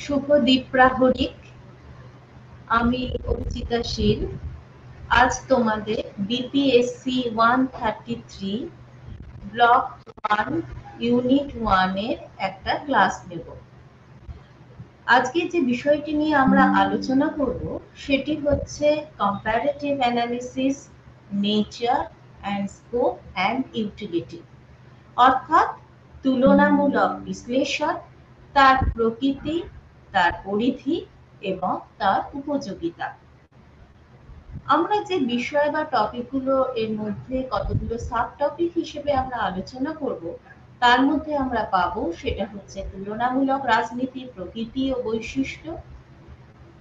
শুভ দ্বীপ্রাহরিক। আমি অর্চিতা শীল। আজ তোমাদের বিপিএসসি 133 ব্লক 1 ইউনিট 1 এর একটা ক্লাস নেব। আজকে যে বিষয়টি নিয়ে আমরা আলোচনা করব সেটি হচ্ছে comparative analysis, nature and scope and utility, অর্থাৎ তুলনামূলক বিশ্লেষণ, তার প্রকৃতি, তার পরিধি এবং তার উপযোগিতা। আমরা যে বিষয় বা টপিকগুলো এর মধ্যে কতগুলো সাব টপিক হিসেবে আমরা আলোচনা করব, তার মধ্যে আমরা পাবো সেটা হচ্ছে তুলনামূলক রাজনীতি, প্রকৃতি ও বৈশিষ্ট্য,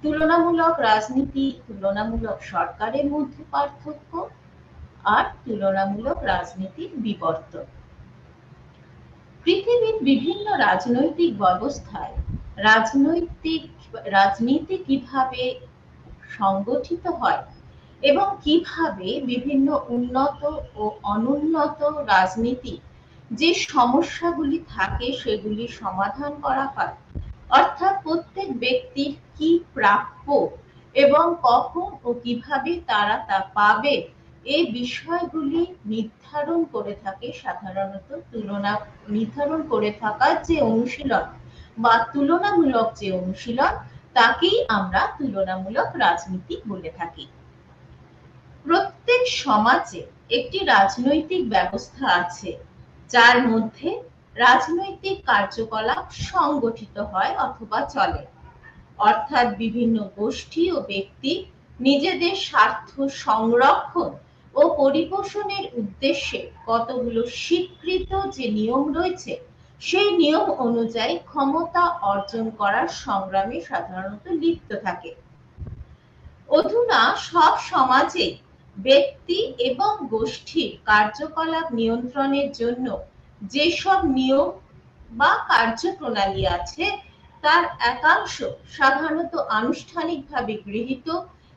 তুলনামূলক রাজনীতি, তুলনামূলক সরকারের মধ্যে পার্থক্য, আর তুলনামূলক রাজনীতির বিবর্তন। পৃথিবীর বিভিন্ন রাজনৈতিক ব্যবস্থায় রাজনীতি কিভাবে সংগঠিত হয় এবং কিভাবে বিভিন্ন উন্নত ও অনুন্নত রাজনীতি যে সমস্যাগুলি থাকে সেগুলি সমাধান করা হয়, অর্থাৎ প্রত্যেক ব্যক্তির কি প্রাপ্য এবং কখন ও কিভাবে তারা তা পাবে, এই বিষয়গুলি নির্ধারণ করে থাকে সাধারণত নির্ধারণ করে থাকার যে অনুশীলন বা তুলনামূলক যে অনুশীলন, তাকেই আমরা তুলনামূলক রাজনীতি বলে থাকি। প্রত্যেক সমাজে একটি রাজনৈতিক ব্যবস্থা আছে যার মধ্যে রাজনৈতিক কার্যকলাপ সংগঠিত হয় অথবা চলে, অর্থাৎ বিভিন্ন গোষ্ঠী ও ব্যক্তি নিজেদের স্বার্থ সংরক্ষণ ও পরিপোষণের উদ্দেশ্যে কতগুলো স্বীকৃত যে নিয়ম রয়েছে সেই নিয়ম অনুযায়ী ক্ষমতা অর্জন করার সংগ্রামে সাধারণত লিপ্ত থাকে। অধুনা সব সমাজে ব্যক্তি এবং গোষ্ঠীর কার্যকলাপ নিয়ন্ত্রণের জন্য যেসব নিয়ম বা কার্যপ্রণালী আছে তার একাংশ সাধারণত আনুষ্ঠানিকভাবে গৃহীত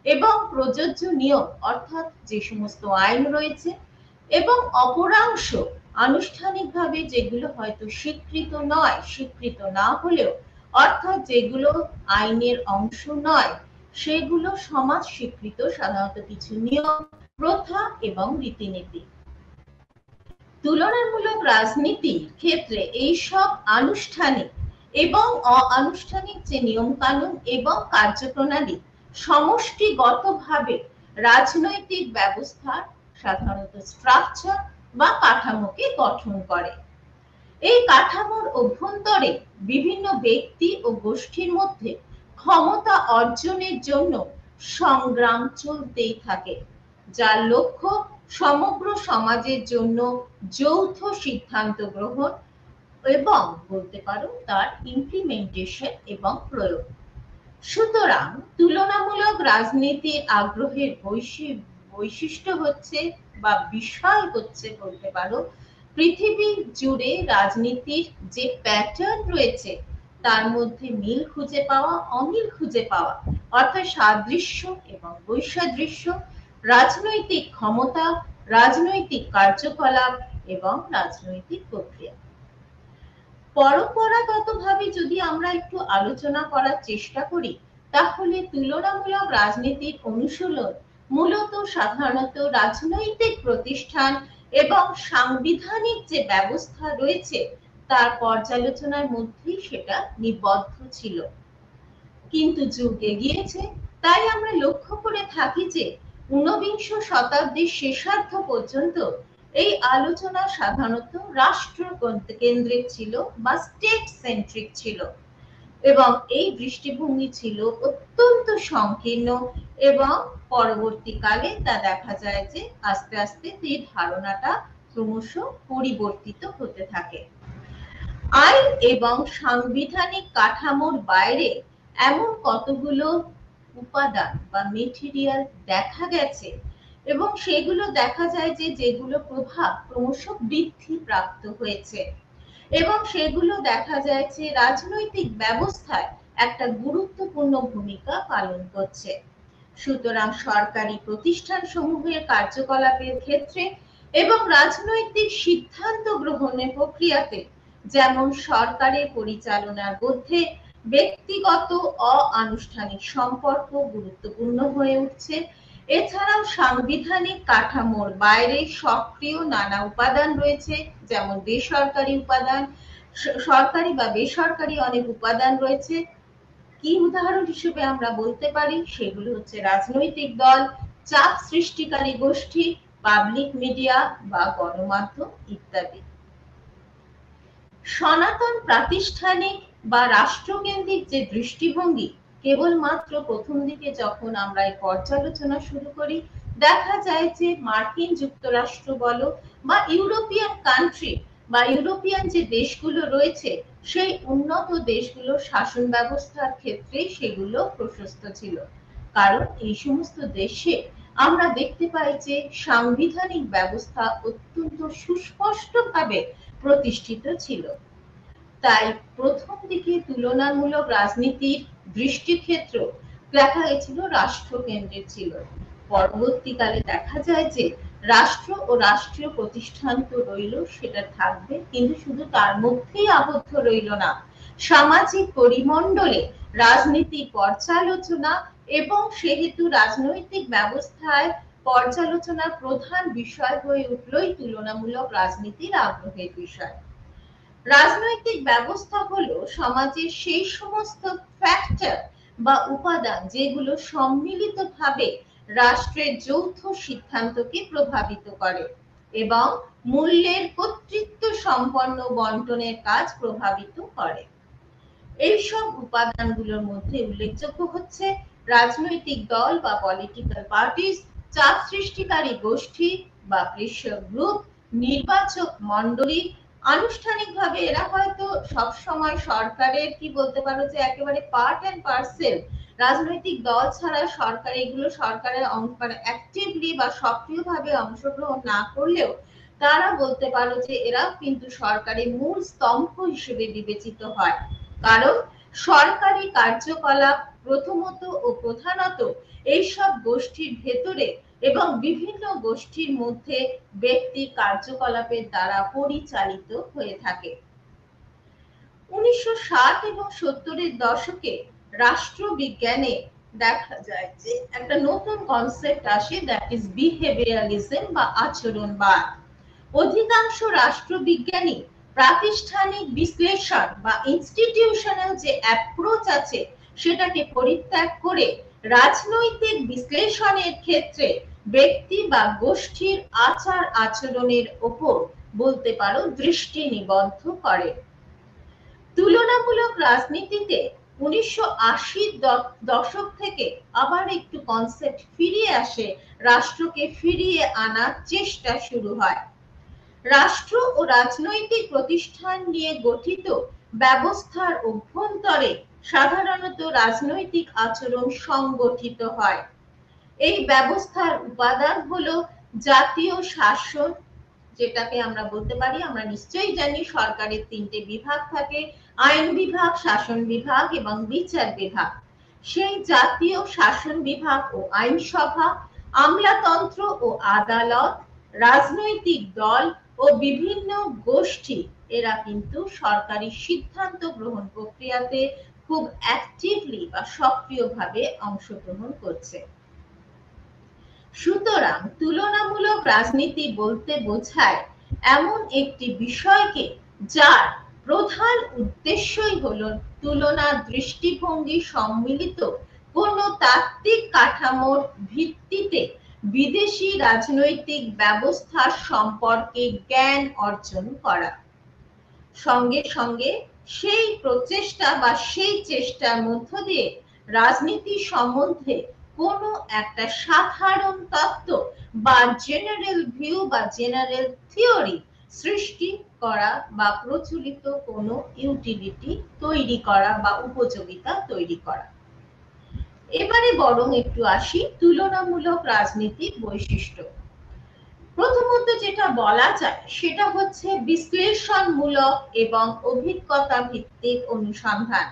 এবং প্রযোজ্য নিয়ম, অর্থাৎ যে সমস্ত আইন রয়েছে, এবং অপরাংশ আনুষ্ঠানিকভাবে যেগুলো হয়তো স্বীকৃত নয়, স্বীকৃত না হলেও অর্থাৎ যেগুলো আইনের অংশ নয়, সেগুলো সমাজ স্বীকৃত সাধারণত কিছু নিয়ম, প্রথা এবং রীতিনীতি। তুলনামূলক রাজনীতির ক্ষেত্রে এইসব আনুষ্ঠানিক এবং অনানুষ্ঠানিক যে নিয়মকানুন এবং কার্যপ্রণালী সমষ্টিগতভাবে রাজনৈতিক ব্যবস্থার সাধারণত স্ট্রাকচার বা কাঠামোকে গঠন করে। এই কাঠামোর অভ্যন্তরে বিভিন্ন ব্যক্তি ও গোষ্ঠীর মধ্যে ক্ষমতা অর্জনের জন্য সংগ্রাম চলতেই থাকে, যার লক্ষ্য সমগ্র সমাজের জন্য যৌথ সিদ্ধান্ত গ্রহণ এবং বলতে পারো তার ইমপ্লিমেন্টেশন এবং প্রয়োগ। সুতরাং তুলনামূলক রাজনীতির আগ্রহের বৈশিষ্ট্য হচ্ছে বা বিষয় হচ্ছে বলতে পারো পৃথিবী জুড়ে রাজনীতির যে প্যাটার্ন রয়েছে তার মধ্যে মিল খুঁজে পাওয়া, অমিল খুঁজে পাওয়া, অর্থাৎ সাদৃশ্য এবং বৈসাদৃশ্য, রাজনৈতিক ক্ষমতা, রাজনৈতিক কার্যকলাপ এবং রাজনৈতিক প্রক্রিয়া। পরম্পরাগতভাবে যদি আমরা একটু আলোচনা করার চেষ্টা করি, তাহলে তুলনামূলক রাজনীতির অনুশীলন মূলত সাধারণত রাজনৈতিক প্রতিষ্ঠান এবং সাংবিধানিক যে ব্যবস্থা রয়েছে তার পর্যালোচনার মধ্যেই সেটা নিবদ্ধ ছিল। কিন্তু যুগ এগিয়েছে, তাই আমরা লক্ষ্য করে থাকি যে ঊনবিংশ শতাব্দীর শেষার্ধ পর্যন্ত এই আলোচনা সাধারণত রাষ্ট্র কেন্দ্রিক ছিল বা স্টেট সেন্ট্রিক ছিল এবং এই দৃষ্টিভঙ্গি ছিল অত্যন্ত সংকীর্ণ এবং পরবর্তীকালে তা দেখা যায় যে আস্তে আস্তে এই ধারণাটা ক্রমশ পরিবর্তিত হতে থাকে। আইন এবং সাংবিধানিক কাঠামোর বাইরে এমন কতগুলো উপাদান বা মেটেরিয়াল দেখা গেছে এবং সেগুলো দেখা যায় যে যেগুলো প্রভাব ক্রমশ বৃদ্ধি প্রাপ্ত হয়েছে এবং সেগুলো দেখা যায় যে রাজনৈতিক ব্যবস্থায় একটা গুরুত্বপূর্ণ ভূমিকা পালন করছে। সুতরাং সরকারি প্রতিষ্ঠান সমূহের কার্যকলাপের ক্ষেত্রে এবং রাজনৈতিক সিদ্ধান্ত গ্রহণের প্রক্রিয়াতে যেমন সরকারের পরিচালনার মধ্যে ব্যক্তিগত অ-আনুষ্ঠানিক সম্পর্ক গুরুত্বপূর্ণ হয়ে উঠছে। এছাড়াও সাংবিধানিক কাঠামোর বাইরে সক্রিয় নানা উপাদান রয়েছে, যেমন বেসরকারি উপাদান, সরকারি বা বেসরকারি অনেক উপাদান রয়েছে। কি উদাহরণ হিসেবে আমরা বলতে পারি, সেগুলো হচ্ছে রাজনৈতিক দল, চাপ সৃষ্টিকারী গোষ্ঠী, পাবলিক মিডিয়া বা গণমাধ্যম ইত্যাদি। সনাতন প্রাতিষ্ঠানিক বা রাষ্ট্রকেন্দ্রিক যে দৃষ্টিভঙ্গি, কেবলমাত্র প্রথম দিকে যখন আমরা এই পর্যালোচনা শুরু করি, দেখা যায় যে মার্কিন যুক্তরাষ্ট্র বলো বা ইউরোপিয়ান কান্ট্রি বা ইউরোপিয়ান যে দেশগুলো রয়েছে, সেই উন্নত দেশগুলোর শাসন ব্যবস্থার ক্ষেত্রে সেগুলো প্রশস্ত ছিল। কারণ এই সমস্ত দেশে আমরা দেখতে পাই যে সাংবিধানিক ব্যবস্থা অত্যন্ত সুস্পষ্টভাবে প্রতিষ্ঠিত ছিল। তাই প্রথম দিকে তুলনামূলক রাজনীতির দৃষ্টিক্ষেত্র দেখা গেছিল রাষ্ট্রকেন্দ্রিক ছিল। পরবর্তীকালে দেখা যায় যে রাষ্ট্র ও রাষ্ট্রীয় প্রতিষ্ঠান তো রইল, সেটা থাকবে, কিন্তু শুধু তার মধ্যেই আবদ্ধ রইল না। সামাজিক পরিমণ্ডলে রাজনীতি পর্যালোচনা এবং সেহেতু রাজনৈতিক ব্যবস্থায় পর্যালোচনার প্রধান বিষয় হয়ে উঠলই তুলনামূলক রাজনীতির আগ্রহের বিষয়। রাজনৈতিক ব্যবস্থা হলো সমাজের সেই সমস্ত ফ্যাক্টর বা উপাদান যেগুলো সম্মিলিতভাবে রাষ্ট্রের যৌথ সিদ্ধান্তকে প্রভাবিত করে এবং মূল্যের কর্তৃত্ব সম্পন্ন বন্টনের কাজ প্রভাবিত করে। এইসব উপাদানগুলোর মধ্যে উল্লেখযোগ্য হচ্ছে রাজনৈতিক দল বা পলিটিক্যাল পার্টিস, চাপ সৃষ্টিকারী গোষ্ঠী বা প্রেশার গ্রুপ, নির্বাচক মণ্ডলী। আনুষ্ঠানিকভাবে এরা হয়তো সবসময় সরকারের, কি বলতে পারো যে একেবারে পার্ট অ্যান্ড পার্সেল। রাজনৈতিক দল ছাড়া সরকার এগুলো সরকারের মানে অ্যাক্টিভলি বা সক্রিয়ভাবে অংশগ্রহণ না করলেও তারা বলতে পারো যে এরা কিন্তু সরকারের মূল স্তম্ভ হিসেবে বিবেচিত হয়। কারণ সরকারি কার্যকলাপ প্রথমত ও প্রধানত এইসব গোষ্ঠীর ভেতরে এবং বিভিন্ন গোষ্ঠীর মধ্যে ব্যক্তি কার্যকলাপের দ্বারা পরিচালিত হয়ে থাকে। 1960 এবং 70-এর দশকে রাষ্ট্রবিজ্ঞানে দেখা যায় যে একটা নতুন কনসেপ্ট আসে, দ্যাট ইজ বিহেভিয়ারিজম বা আচরণবাদ। অধিকাংশ রাষ্ট্রবিজ্ঞানী প্রাতিষ্ঠানিক বিশ্লেষণ বা ইনস্টিটিউশনাল যে অ্যাপ্রোচ আছে সেটাকে পরিত্যাগ করে রাজনৈতিক বিশ্লেষণের ক্ষেত্রে ব্যক্তি বা গোষ্ঠীর আচার আচরণের উপর বলতে পারো দৃষ্টি নিবদ্ধ করে। তুলনামূলক রাজনীতিতে 1980-র দশক থেকে আবার একটু কনসেপ্ট ফিরিয়ে আসে, রাষ্ট্রকে ফিরিয়ে আনার চেষ্টা শুরু হয়। রাষ্ট্র ও রাজনৈতিক প্রতিষ্ঠান নিয়ে গঠিত ব্যবস্থার অভ্যন্তরে সাধারণত রাজনৈতিক আচরণ সংগঠিত হয়। এই ব্যবস্থার উপাদান হলো জাতীয় শাসন, যেটাকে আমরা বলতে পারি, আমরা নিশ্চয়ই জানি সরকারের 3টে বিভাগ থাকে, আইন বিভাগ, শাসন বিভাগ এবং বিচার বিভাগ। সেই জাতীয় শাসন বিভাগ ও আইনসভা, আমলাতন্ত্র ও আদালত, রাজনৈতিক দল ও বিভিন্ন গোষ্ঠী, এরা কিন্তু সরকারি সিদ্ধান্ত গ্রহণ প্রক্রিয়াতে খুব অ্যাক্টিভলি বা সক্রিয়ভাবে অংশগ্রহণ করছে। সুতরাং তুলনামূলক রাজনীতি বলতে বোঝায় এমন একটি বিষয়কে যার প্রধান উদ্দেশ্যই হলো তুলনার দৃষ্টিভঙ্গি সম্মিলিত কোন তাত্ত্বিক কাঠামোর ভিত্তিতে বিদেশি রাজনৈতিক ব্যবস্থা সম্পর্কে জ্ঞান অর্জন করা। সঙ্গে সঙ্গে সেই প্রচেষ্টা বা সেই চেষ্টার মধ্য দিয়ে রাজনীতি সম্বন্ধে কোনো একটা সাধারণ তত্ত্ব বা জেনারেল ভিউ বা জেনারেল থিওরি সৃষ্টি করা বা প্রচলিত কোনো ইউটিলিটি তৈরি করা বা উপযোগিতা তৈরি করা। এবারে বরং একটু আসি তুলনামূলক রাজনীতির বৈশিষ্ট্য। প্রথমত যেটা বলা যায় সেটা হচ্ছে বিশ্লেষণমূলক এবং অভিজ্ঞতা ভিত্তিক অনুসন্ধান।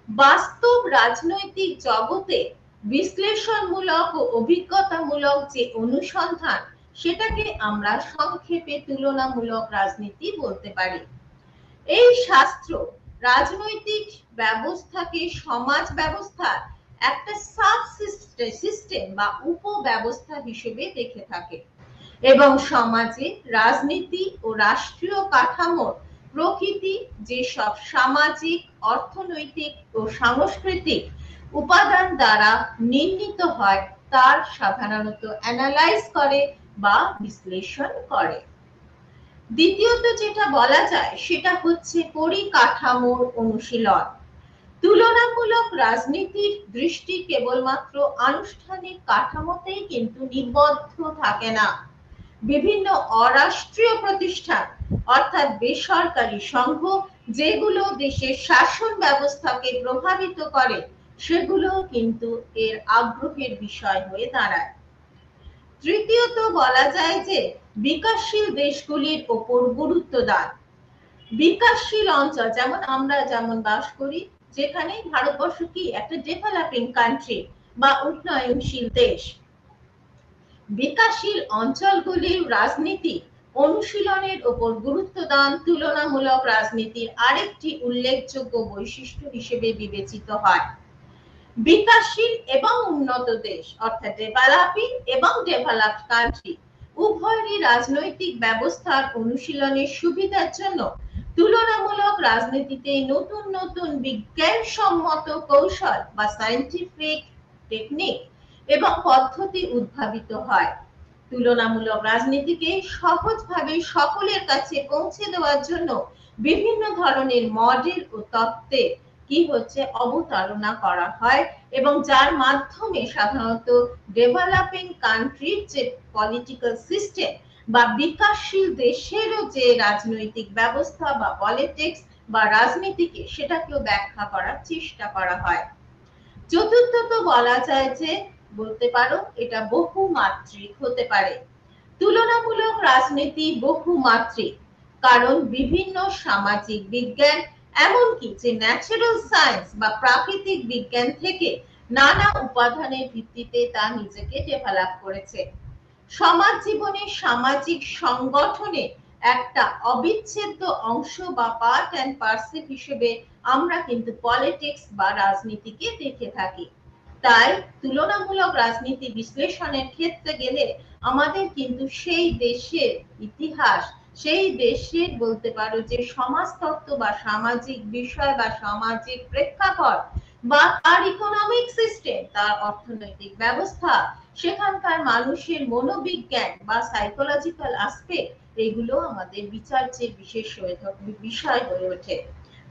বাস্তব রাজনৈতিক জগতে বিশ্লেষণমূলক ও অভিজ্ঞতামূলক যে অনুসন্ধান, সেটাকে আমরা সংক্ষেপে তুলনামূলক রাজনীতি বলতে পারি। এই শাস্ত্র রাজনৈতিক ব্যবস্থাকে সমাজ ব্যবস্থার একটা সাব সিস্টেম বা উপব্যবস্থা হিসেবে দেখে থাকে এবং সমাজে রাজনীতি ও রাষ্ট্রীয় কাঠামোর প্রকৃতি যেসব সামাজিক, অর্থনৈতিক ও সাংস্কৃতিক উপাদান দ্বারা নির্মিত হয় তার সাধারণত অ্যানালাইজ করে বা বিশ্লেষণ করে। দ্বিতীয়ত যেটা বলা যায় সেটা হচ্ছে পরিকাঠামোর অনুশীলন। তুলনামূলক রাজনীতির দৃষ্টি কেবলমাত্র আনুষ্ঠানিক কাঠামোতেই কিন্তু নিবদ্ধ থাকে না। বিভিন্ন অরাষ্ট্রীয় প্রতিষ্ঠান অর্থাৎ বেসরকারি সংঘ যেগুলো দেশের শাসন ব্যবস্থাকে প্রভাবিত করে সেগুলো কিন্তু এর আগ্রহের বিষয় হয়ে দাঁড়ায়। তৃতীয়ত বলা যায় যে বিকাশশীল দেশগুলির ওপর গুরুত্ব দান। বিকাশশীল অঞ্চল আমরা যেমন বাস করি, যেখানে ভারতবর্ষ কি একটা ডেভেলপিং কান্ট্রি বা উন্নয়নশীল দেশ। বিকাশশীল অঞ্চলগুলির রাজনীতি অনুশীলনের ওপর গুরুত্ব দান তুলনামূলক রাজনীতির আরেকটি উল্লেখযোগ্য বৈশিষ্ট্য হিসেবে বিবেচিত হয়। বিকাশশীল এবং উন্নত দেশ অর্থাৎ ডেভেলপিং এবং ডেভেলপড কান্ট্রি উভয়েরই রাজনৈতিক ব্যবস্থার অনুশীলনের সুবিধার জন্য তুলনামূলক রাজনীতিতে নতুন নতুন বিজ্ঞানসম্মত কৌশল বা সায়েন্টিফিক টেকনিক এবং পদ্ধতি উদ্ভাবিত হয়। তুলনামূলক রাজনীতিকে সহজভাবে সকলের কাছে পৌঁছে দেওয়ার জন্য বিভিন্ন ধরনের মডেল ও তত্ত্বে কি হচ্ছে অবতারণা করা হয় এবং যার মাধ্যমে সাধারণত ডেভেলপিং কান্ট্রির যে পলিটিক্যাল সিস্টেম বা বিকাশশীল দেশেরও যে রাজনৈতিক ব্যবস্থা বা পলিটিক্স বা রাজনীতিকে সেটাকেও ব্যাখ্যা করার চেষ্টা করা হয়। চতুর্থত বলা যায় যে বলতে পারো এটা বহুমাত্রিক হতে পারে। তুলনামূলক রাজনীতি বহুমাত্রিক কারণ বিভিন্ন সামাজিক বিজ্ঞান এমনকি যে ন্যাচারাল সায়েন্স বা প্রাকৃতিক বিজ্ঞান থেকে নানা উপাদানের ভিত্তিতে তা নিজেকে ডেভেলপ করেছে। সমাজ জীবনে সামাজিক সংগঠনে একটা অবিচ্ছেদ্য অংশ বা পার্ট অ্যান্ড পার্সেল হিসেবে আমরা কিন্তু পলিটিক্স বা রাজনীতিকে দেখে থাকি। তাই তুলনামূলক রাজনীতি বিশ্লেষণের ক্ষেত্রে গেলে আমাদের কিন্তু সেই দেশের ইতিহাস, সেই দেশের বলতে পারো যে সমাজতত্ত্ব বা সামাজিক বিষয় বা সামাজিক প্রেক্ষাপট বা তার ইকোনমিক সিস্টেম, তার অর্থনৈতিক ব্যবস্থা, সেখানকার মানুষের মনোবিজ্ঞান বা সাইকোলজিক্যাল আসপেক্ট, এগুলো আমাদের বিচার্যের বিশেষ বিষয় হয়ে ওঠে।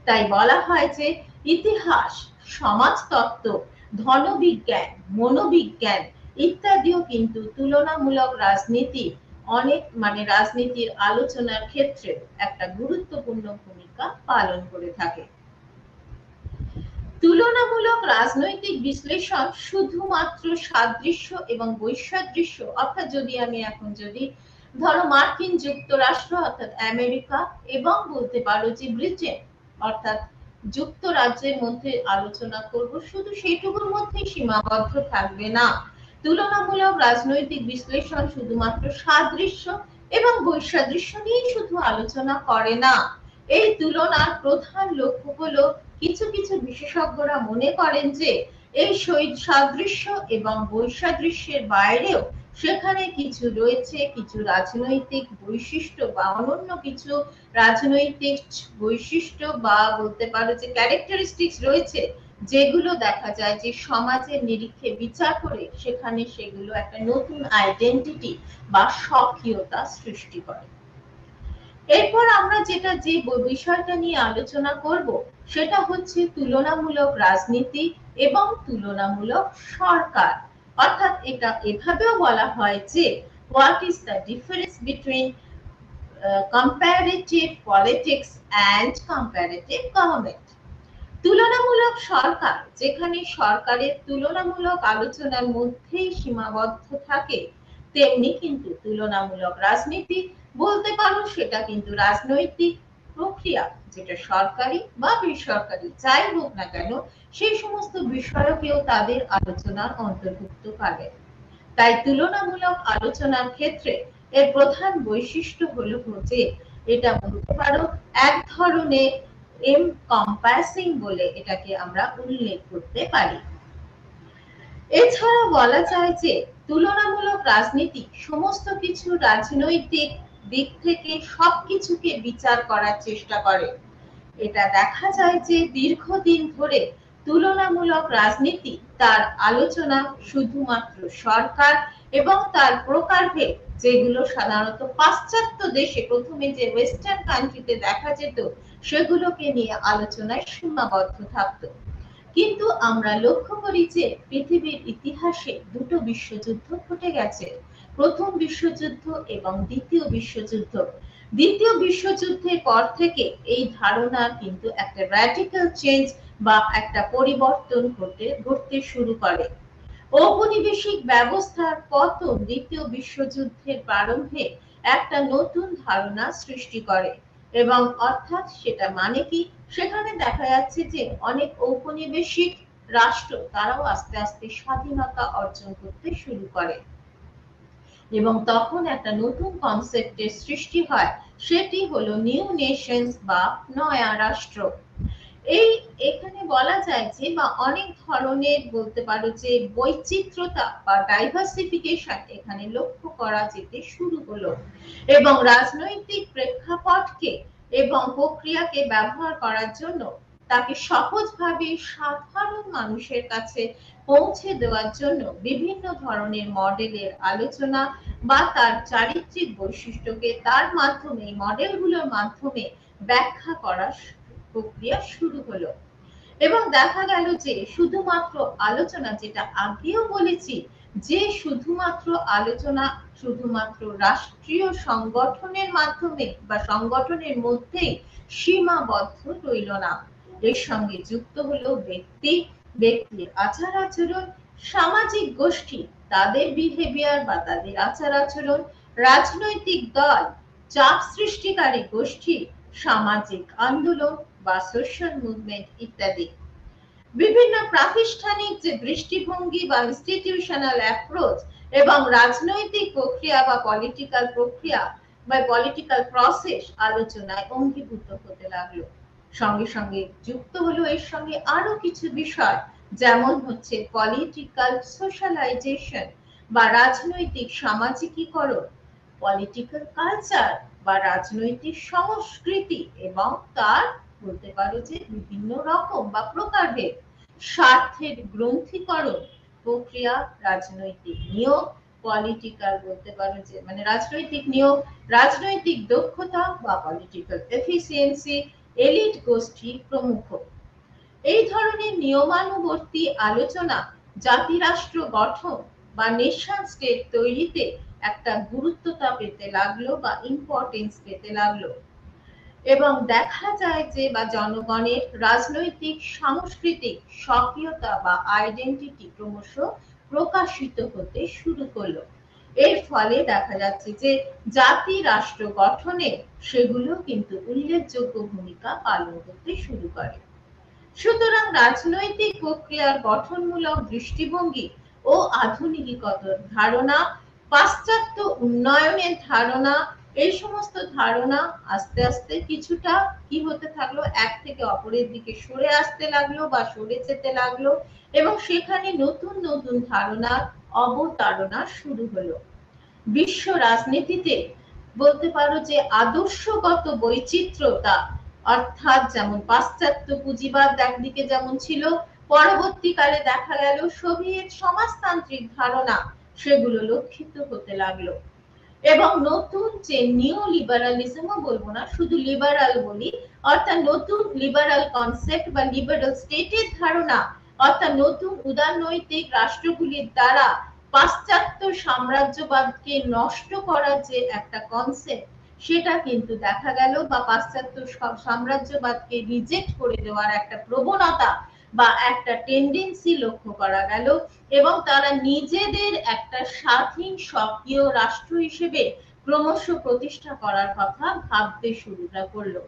তাই বলা হয় যে ইতিহাস, সমাজতত্ত্ব, ধনবিজ্ঞান, মনোবিজ্ঞান ইত্যাদিও কিন্তু তুলনামূলক রাজনীতি অনেক রাজনীতির আলোচনার ক্ষেত্রে একটা গুরুত্বপূর্ণ ভূমিকা পালন করে থাকে। তুলনামূলক রাজনৈতিক বিশ্লেষণ শুধুমাত্র সাদৃশ্য এবং বৈসাদৃশ্য অর্থাৎ যদি ধরো মার্কিন যুক্তরাষ্ট্র অর্থাৎ আমেরিকা এবং বলতে পারো যে ব্রিটেন অর্থাৎ যুক্তরাজ্যের মধ্যে আলোচনা করব, শুধু সেইটুকুর মধ্যেই সীমাবদ্ধ থাকবে না। তুলনামূলক রাজনৈতিক বিশ্লেষণ শুধুমাত্র সাদৃশ্য এবং বৈসাদৃশ্য নিয়ে শুধু আলোচনা করে না। এই তুলনার প্রধান লক্ষ্য হলো কিছু কিছু বিশেষজ্ঞরা মনে করেন যে এই সাদৃশ্য এবং বৈসাদৃশ্যের বাইরেও সেখানে কিছু রয়েছে, কিছু রাজনৈতিক বৈশিষ্ট্য বা অনন্য কিছু রাজনৈতিক বৈশিষ্ট্য বা বলতে পারো যে ক্যারেক্টারিস্টিক্স রয়েছে, যেগুলো দেখা যায় যে সমাজের নিরিখে বিচার করে সেখানে সেগুলো একটা নতুন আইডেন্টিটি বা স্বকীয়তা সৃষ্টি করে। এরপর আমরা যে বিষয়টা নিয়ে আলোচনা করব সেটা হচ্ছে তুলনামূলক রাজনীতি এবং তুলনামূলক সরকার। অর্থাৎ এটা এভাবেও বলা হয় যে what is the difference between comparative politics and comparative government। তুলনামূলক সরকার যেখানে সরকারের তুলনামূলক আলোচনার মধ্যেই সীমাবদ্ধ থাকে, তেমনি কিন্তু তুলনামূলক রাজনীতি বলতে পারো সেটা কিন্তু রাজনৈতিক প্রক্রিয়া, যেটা সরকারি বা বেসরকারি যাই হোক না কেন সেই সমস্ত বিষয়কেও তাদের আলোচনার অন্তর্ভুক্ত করে। তাই তুলনামূলক আলোচনার ক্ষেত্রে এর প্রধান বৈশিষ্ট্য হলো যে এটা বলতে পারো এক ধরনের এনকম্পাসিং বলে এটাকে আমরা উল্লেখ করতে পারি। এছাড়া বলা যায় যে তুলনামূলক রাজনীতি সমস্ত কিছু রাজনৈতিক দিক থেকে সবকিছুকে বিচার করার চেষ্টা করে। এটা দেখা যায় যে দীর্ঘদিন ধরে তুলনামূলক রাজনীতি তার আলোচনা শুধুমাত্র সরকার এবং তার প্রকারভেদ, যেগুলো সাধারণত পাশ্চাত্য দেশে প্রথমে যে ওয়েস্টার্ন কান্ট্রিতে দেখা যেত সেগুলোকে নিয়ে আলোচনায় সীমাবদ্ধ থাকতো। কিন্তু আমরা লক্ষ্য করি যে পৃথিবীর ইতিহাসে দুটো বিশ্বযুদ্ধ ঘটে গেছে, প্রথম বিশ্বযুদ্ধ এবং দ্বিতীয় বিশ্বযুদ্ধ। দ্বিতীয় বিশ্বযুদ্ধের পর থেকে এই ধারণা কিন্তু একটা র্যাডিক্যাল চেঞ্জ বা একটা পরিবর্তন ঘটতে শুরু করে। ঔপনিবেশিক ব্যবস্থার পতন দ্বিতীয় বিশ্বযুদ্ধের প্রারম্ভে একটা নতুন ধারণা সৃষ্টি করে এবং অর্থাৎ সেটা মানে কি, সেখানে দেখা যাচ্ছে যে অনেক ঔপনিবেশিক রাষ্ট্র তারাও আস্তে আস্তে স্বাধীনতা অর্জন করতে শুরু করে এবং তখন একটা নতুন কনসেপ্টের সৃষ্টি হয়, সেটি হলো নিউ নেশনস বা নয়া রাষ্ট্র। এখানে বলা যায় যে বা অনেক ধরনের বলতে পারো যে বৈচিত্র্যতা বা ডাইভার্সিফিকেশন এখানে লক্ষ্য করা যেতে শুরু হলো এবং রাজনৈতিক প্রেক্ষাপটকে এবং প্রক্রিয়াকে ব্যবহার করার জন্য তাকে সহজভাবে সাধারণ মানুষের কাছে পৌঁছে দেওয়ার জন্য বিভিন্ন ধরনের মডেলের আলোচনা বা তার চারিত্রিক বৈশিষ্ট্যকে তার মাধ্যমে মডেলগুলোর মাধ্যমে ব্যাখ্যা করা প্রক্রিয়া শুরু হলো এবং দেখা গেল যে শুধুমাত্র আলোচনা, যেটা আগেও বলেছি যে শুধুমাত্র আলোচনা শুধুমাত্র রাষ্ট্রীয় সংগঠনের মাধ্যমে বা সংগঠনের মধ্যেই সীমাবদ্ধ রইল না, এর সঙ্গে যুক্ত হলো ব্যক্তির আচার আচরণ, সামাজিক গোষ্ঠী তাদের বিহেভিয়ার বা তাদের আচার আচরণ, রাজনৈতিক দল, চাপ সৃষ্টিকারী গোষ্ঠী, সামাজিক আন্দোলন বা সোশ্যাল মুভমেন্ট ইত্যাদি। বিভিন্ন প্রাতিষ্ঠানিক যে দৃষ্টিভঙ্গি বা ইনস্টিটিউশনাল অ্যাপ্রোচ এবং রাজনৈতিক প্রক্রিয়া বা পলিটিক্যাল প্রক্রিয়া বা পলিটিক্যাল প্রসেস আলোচনায় অঙ্গীভূত হতে লাগলো। সঙ্গে সঙ্গে যুক্ত হলো এর সঙ্গে আরো কিছু বিষয়, যেমন হচ্ছে পলিটিক্যাল সোশ্যালাইজেশন বা রাজনৈতিক সামাজিকীকরণ, পলিটিক্যাল কালচার বা রাজনৈতিক সংস্কৃতি এবং তার বলতে পারো যে বিভিন্ন রকম বা প্রকারভেদ, স্বার্থের গ্রন্থিকরণ প্রক্রিয়া, রাজনৈতিক নিয়োগ, পলিটিক্যাল বলতে পারো যে মানে রাজনৈতিক নিয়োগ, রাজনৈতিক দক্ষতা বা পলিটিক্যাল এফিসিয়েন্সি, এলিট গোষ্ঠী প্রমুখ। এই ধরনের নিয়মানুবর্তী আলোচনা জাতিরাষ্ট্র গঠন বা নেশন স্টেট তৈরিতে একটা গুরুত্বতা পেতে লাগলো বা ইম্পর্টেন্স পেতে লাগলো এবং দেখা যায় যে বা জনগণের রাজনৈতিক সাংস্কৃতিক স্বকীয়তা বা আইডেন্টিটি ক্রমশ প্রকাশিত হতে শুরু করলো। এর ফলে দেখা যাচ্ছে যে জাতি রাষ্ট্র গঠনে সেগুলো কিন্তু উল্লেখযোগ্য ভূমিকা পালন করতে শুরু করে। সুতরাং রাজনৈতিক প্রক্রিয়ার গঠনমূলক দৃষ্টিভঙ্গি ও আধুনিকতার ধারণা, পাশ্চাত্য উন্নয়নের ধারণা, এই সমস্ত ধারণা আস্তে আস্তে কিছুটা কি হতে থাকলো, এক থেকে অপরের দিকে সরে আসতে লাগলো বা সরে যেতে লাগলো এবং সেখানে নতুন নতুন ধারণার অবতারণা শুরু হলো। বিশ্ব রাজনীতিতে বলতে পারো যে আদর্শগত বৈচিত্র্যতা, অর্থাৎ যেমন পাশ্চাত্য পুঁজিবাদ একদিকে যেমন ছিল, পরবর্তীকালে দেখা গেল সোভিয়েত সমাজতান্ত্রিক ধারণা সেগুলো লক্ষিত হতে লাগলো এবং নতুন যে নিও লিবারালিজমও বলবো না, শুধু লিবারাল বলি, অর্থাৎ নতুন লিবারাল কনসেপ্ট বা লিবারাল স্টেটের ধারণা, অর্থাৎ নতুন উদারনৈতিক রাষ্ট্রগুলির দ্বারা পাশ্চাত্য সাম্রাজ্যবাদকে নষ্ট করার যে একটা কনসেপ্ট, সেটা কিন্তু দেখা গেল বা পাশ্চাত্য সাম্রাজ্যবাদকে রিজেক্ট করে দেওয়ার একটা প্রবণতা বা একটা টেন্ডেন্সি লক্ষ্য করা গেল এবং তারা নিজেদের একটা স্বাধীন স্বকীয় রাষ্ট্র হিসেবে ক্রমশ প্রতিষ্ঠা করার কথা ভাবতে শুরু করলো।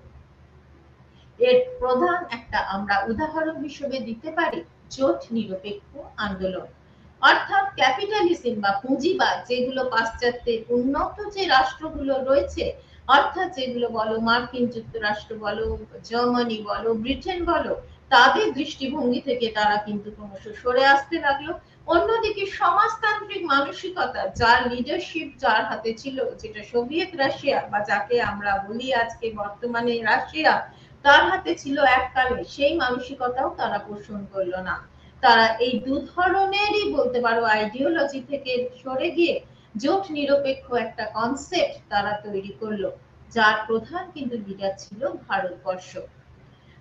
এর প্রধান একটা আমরা উদাহরণ হিসেবে দিতে পারি জোট নিরপেক্ষ আন্দোলন, অর্থাৎ ক্যাপিটালিজম বা পুঁজিবাদ যেগুলো পাশ্চাত্যের উন্নত যে রাষ্ট্রগুলো রয়েছে, অর্থাৎ যেগুলো বলো মার্কিন যুক্তরাষ্ট্র বলো, জার্মানি বলো, ব্রিটেন বলো, তাদের দৃষ্টিভঙ্গি থেকে তারা কিন্তু ক্রমশ সরে আসতে লাগলো। অন্যদিকে সমাজতান্ত্রিক মানসিকতা, যার লিডারশিপ যার হাতে ছিল, যেটা সোভিয়েত রাশিয়া বা যাকে আমরা বলি আজকে বর্তমানে রাশিয়া, তার হাতে ছিল এককালে, সেই মানসিকতাও তারা পোষণ করলো না। তারা এই দু ধরনেরই বলতে পারো আইডিওলজি থেকে সরে গিয়ে জোট নিরপেক্ষ একটা কনসেপ্ট তারা তৈরি করলো, যার প্রধান কিন্তু লিডার ছিল ভারতবর্ষ।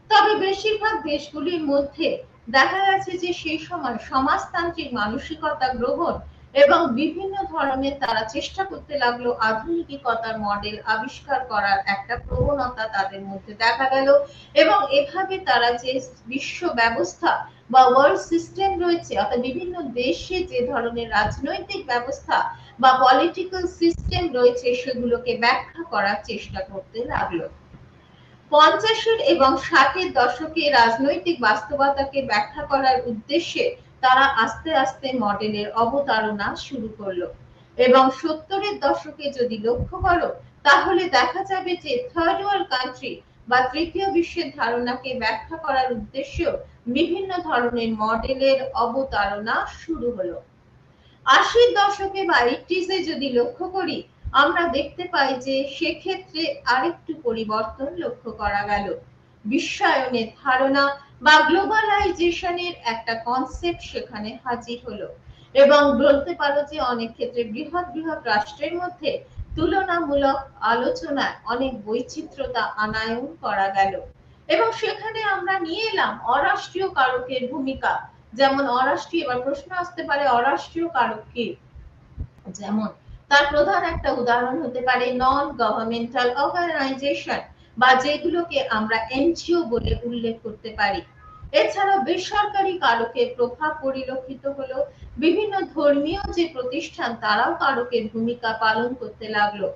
তবে বেশিরভাগ দেশগুলির মধ্যে দেখা গেছে যে সেই সময় সমাজতান্ত্রিক মানসিকতা গ্রহণ এবং বিভিন্ন ধরনের তারা চেষ্টা করতে লাগলো আধুনিকতার মডেল আবিষ্কার করার একটা প্রবণতা তাদের মধ্যে দেখা গেল। এবং এভাবে তারা যে বিশ্ব ব্যবস্থা বা ওয়ার্ল্ড সিস্টেম রয়েছে, অর্থাৎ বিভিন্ন দেশে যে ধরনের রাজনৈতিক ব্যবস্থা বা পলিটিক্যাল সিস্টেম রয়েছে, সেগুলোকে ব্যাখ্যা করার চেষ্টা করতে লাগলো। 50-এর এবং 60-এর দশকে রাজনৈতিক বাস্তবতাকে ব্যাখ্যা করার উদ্দেশ্যে তারা আস্তে আস্তে মডেলের অবতারণা শুরু করলো। এবং 70-এর দশকে যদি লক্ষ্য করো, তাহলে দেখা যাবে যে থার্ড ওয়ার্ল্ড কান্ট্রি বা তৃতীয় বিশ্বের ধারণাকে ব্যাখ্যা করার উদ্দেশ্যেও বিভিন্ন ধরনের মডেলের অবতারণা শুরু হলো। 80-র দশকে বা 80s-এ যদি লক্ষ্য করি, আমরা দেখতে পাই যে সেক্ষেত্রে আরেকটু পরিবর্তন লক্ষ্য করা গেল। বিশ্বায়নের ধারণা বা গ্লোবালাইজেশনের একটা কনসেপ্ট সেখানে হাজির হলো। এবং বলতে পারো যে অনেক ক্ষেত্রে বৃহৎ বৃহৎ রাষ্ট্রের মধ্যে তুলনামূলক আলোচনায় অনেক বৈচিত্র্যতা আনায়ন করা গেল। এবং সেখানে আমরা নিয়ে এলাম অরাষ্ট্রীয় কারকের ভূমিকা। যেমন অরাষ্ট্রীয়, এবার প্রশ্ন আসতে পারে অরাষ্ট্রীয় কারক কি? যেমন তার প্রধান একটা উদাহরণ হতে পারে নন গভর্নমেন্টাল অর্গানাইজেশন বা যেগুলোকে আমরা এনজিও বলে উল্লেখ করতে পারি। এছাড়াও বেসরকারি কারকের প্রভাব পরিলক্ষিত হলো। বিভিন্ন ধর্মীয় যে প্রতিষ্ঠান, তারাও কারকের ভূমিকা পালন করতে লাগলো।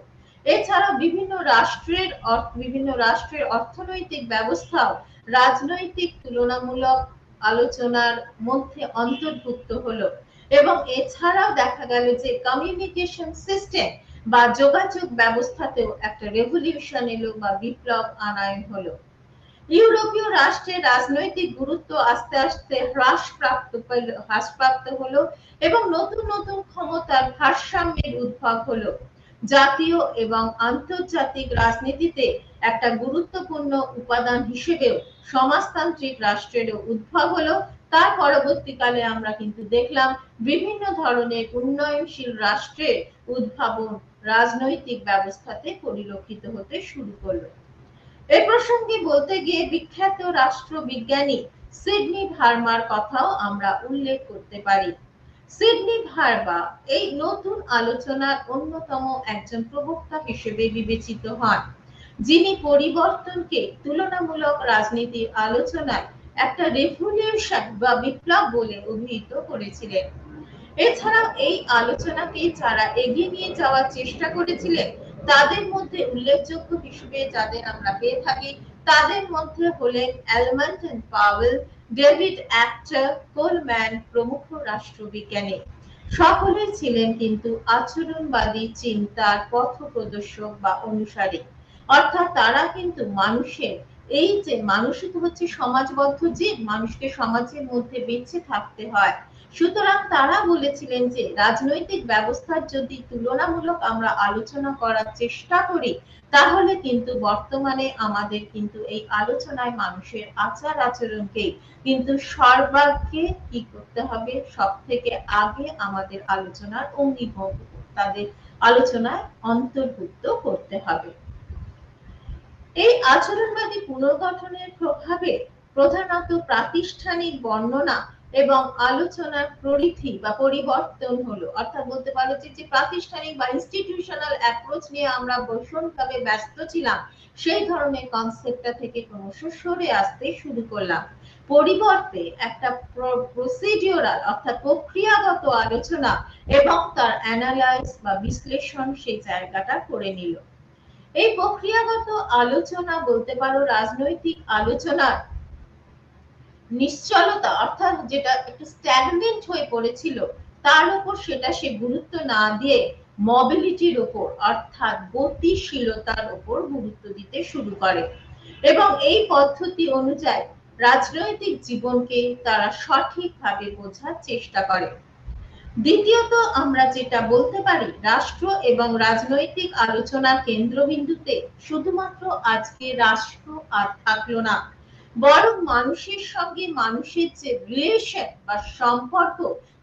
এছাড়াও বিভিন্ন রাষ্ট্রের অর্থনৈতিক ব্যবস্থাও রাজনৈতিক তুলনামূলক আলোচনার মধ্যে অন্তর্ভুক্ত হলো। এবং এছাড়াও দেখা গেল যে কমিউনিকেশন সিস্টেম বা যোগাযোগ ব্যবস্থাতেও একটা রেভলিউশন এলো বা বিপ্লব আনায়ন হলো। ইউরোপীয় রাষ্ট্রের রাজনৈতিক গুরুত্ব আস্তে আস্তে হ্রাসপ্রাপ্ত হলো এবং নতুন নতুন ক্ষমতার ভারসাম্যের উদ্ভব হলো। জাতীয় এবং আন্তর্জাতিক রাজনীতিতে একটা গুরুত্বপূর্ণ উপাদান হিসেবেও সমাজতান্ত্রিক রাষ্ট্রেরও উদ্ভব হলো। তার পরবর্তীকালে আমরা কিন্তু দেখলাম বিভিন্ন ধরনের উন্নয়নশীল রাষ্ট্রের উদ্ভাবন রাজনৈতিক ব্যবস্থাতে পরিলক্ষিত হতে শুরু করলো। এ প্রসঙ্গে বলতে গিয়ে বিখ্যাত রাষ্ট্রবিজ্ঞানী সিডনি ভার্মার কথাও আমরা উল্লেখ করতে পারি। সিডনি ভার্মা এই নতুন আলোচনার অন্যতম একজন প্রবক্তা হিসেবে বিবেচিত হন, যিনি পরিবর্তনকে তুলনামূলক রাজনীতির আলোচনায় একটা রেভলিউশন বা বিপ্লব বলে অভিহিত করেছিলেন। এছাড়াও এই আলোচনাকে যারা এগিয়ে নিয়ে যাওয়ার চেষ্টা করেছিলেন, তাদের মধ্যে উল্লেখযোগ্য হিসেবে যাদের আমরা পেয়ে থাকি, তাদের মধ্যে হলেন এলমন্টন পাওয়েল, ডেভিড অ্যাক্টার, কোলম্যান প্রমুখ রাষ্ট্রবিজ্ঞানী। সকলেই ছিলেন কিন্তু আচরণবাদী চিন্তার পথপ্রদর্শক বা অনুসারী। অর্থাৎ তারা কিন্তু মানুষের এই যে মানুষই তো হচ্ছে সমাজবদ্ধ জীব, মানুষকে সমাজের মধ্যে বেঁচে থাকতে হয়। সুতরাং তারা বলেছিলেন যে রাজনৈতিক ব্যবস্থার যদি তুলনামূলক আমরা আলোচনা করার চেষ্টা করি, তাহলে কিন্তু বর্তমানে আমাদের কিন্তু এই আলোচনায় মানুষের আচার আচরণকে কিন্তু সর্বাগ্রে কি করতে হবে, সব থেকে আগে আমাদের আলোচনার অঙ্গীভঙ্গ তাদের আলোচনায় অন্তর্ভুক্ত করতে হবে। এই আচরণবাদী পুনর্গঠনের প্রভাবে প্রধানত প্রাতিষ্ঠানিক বর্ণনা এবং আলোচনার পরিধি বা পরিবর্তন হলো। অর্থাৎ বলতে পারো যে প্রাতিষ্ঠানিক বা ইনস্টিটিউশনাল অ্যাপ্রোচ নিয়ে আমরা ভীষণভাবে ব্যস্ত ছিলাম, সেই ধরনের কনসেপ্টটা থেকে ক্রমশ সরে আসতে শুরু করলাম। পরিবর্তে একটা প্রসিডিওরাল অর্থাৎ প্রক্রিয়াগত আলোচনা এবং তার অ্যানালাইজ বা বিশ্লেষণ সেই জায়গাটা করে নিল। এই প্রক্রিয়াগত আলোচনা বলতে পারো রাজনৈতিক আলোচনার নিশ্চলতা, অর্থাৎ যেটা একটু স্ট্যাগনেন্ট হয়ে পড়েছিল, তার উপর সেটা সে গুরুত্ব না দিয়ে মোবিলিটির উপর অর্থাৎ গতিশীলতার উপর গুরুত্ব দিতে শুরু করে এবং এই পদ্ধতি অনুযায়ী রাজনৈতিক জীবনকে তারা সঠিকভাবে বোঝার চেষ্টা করে। দ্বিতীয়ত আমরা যেটা বলতে পারি, রাষ্ট্র এবং রাজনৈতিক আলোচনার কেন্দ্রবিন্দুতে শুধুমাত্র আজকে রাষ্ট্র আর থাকলো না, বরং মানুষের সঙ্গে মানুষের যে রিলেশন বা সম্পর্ক,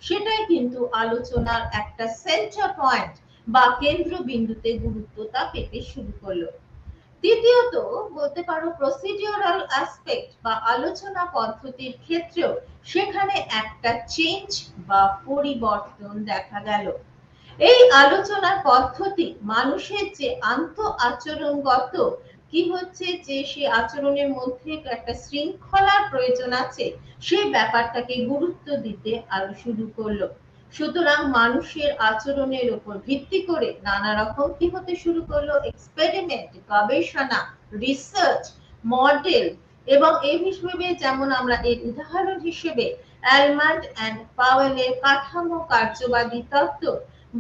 সেটাই কিন্তু আলোচনার একটা সেন্টার পয়েন্ট বা কেন্দ্রবিন্দুতে গুরুত্বটা পেতে শুরু করলো। তৃতীয়ত বলতে পারো প্রসিডিউরাল অ্যাসপেক্ট বা আলোচনা পদ্ধতির ক্ষেত্রেও সেখানে একটা চেঞ্জ বা পরিবর্তন দেখা গেল। এই আলোচনার পদ্ধতি মানুষের যে আন্ত আচরণগত কি হচ্ছে, যে সে আচরণের মধ্যে একটা শৃঙ্খলার প্রয়োজন আছে, সেই ব্যাপারটাকে গুরুত্ব দিতে আরো শুরু করলো। সুতরাং মানুষের আচরণের উপর ভিত্তি করে নানা রকম কি হতে শুরু করলো, এক্সপেরিমেন্ট, গবেষণা, রিসার্চ, মডেল, এবং এই হিসেবে যেমন আমরা এর উদাহরণ হিসেবে অ্যালমন্ড এন্ড পাওয়েলের কাঠামো কার্যবাদী তত্ত্ব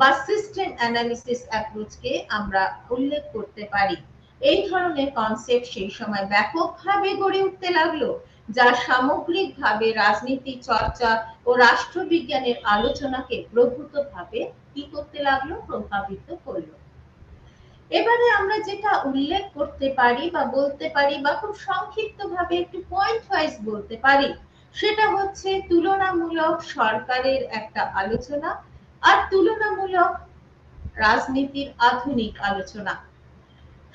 বা সিস্টেম অ্যানালিসিস অ্যাপ্রোচকে আমরা উল্লেখ করতে পারি। এই ধরনের কনসেপ্ট সেই সময় ব্যাপকভাবে গড়ে উঠতে লাগলো, যা সামগ্রিকভাবে রাজনীতি চর্চা ও রাষ্ট্রবিজ্ঞানের আলোচনাকে প্রভূতভাবে কি করতে লাগলো, প্রভাবিত করলো। এবারে আমরা যেটা উল্লেখ করতে পারি বা বলতে পারি বা খুব সংক্ষিপ্তভাবে একটু পয়েন্ট ওয়াইজ বলতে পারি, সেটা হচ্ছে তুলনামূলক সরকারের একটা আলোচনা আর তুলনামূলক রাজনীতির আধুনিক আলোচনা।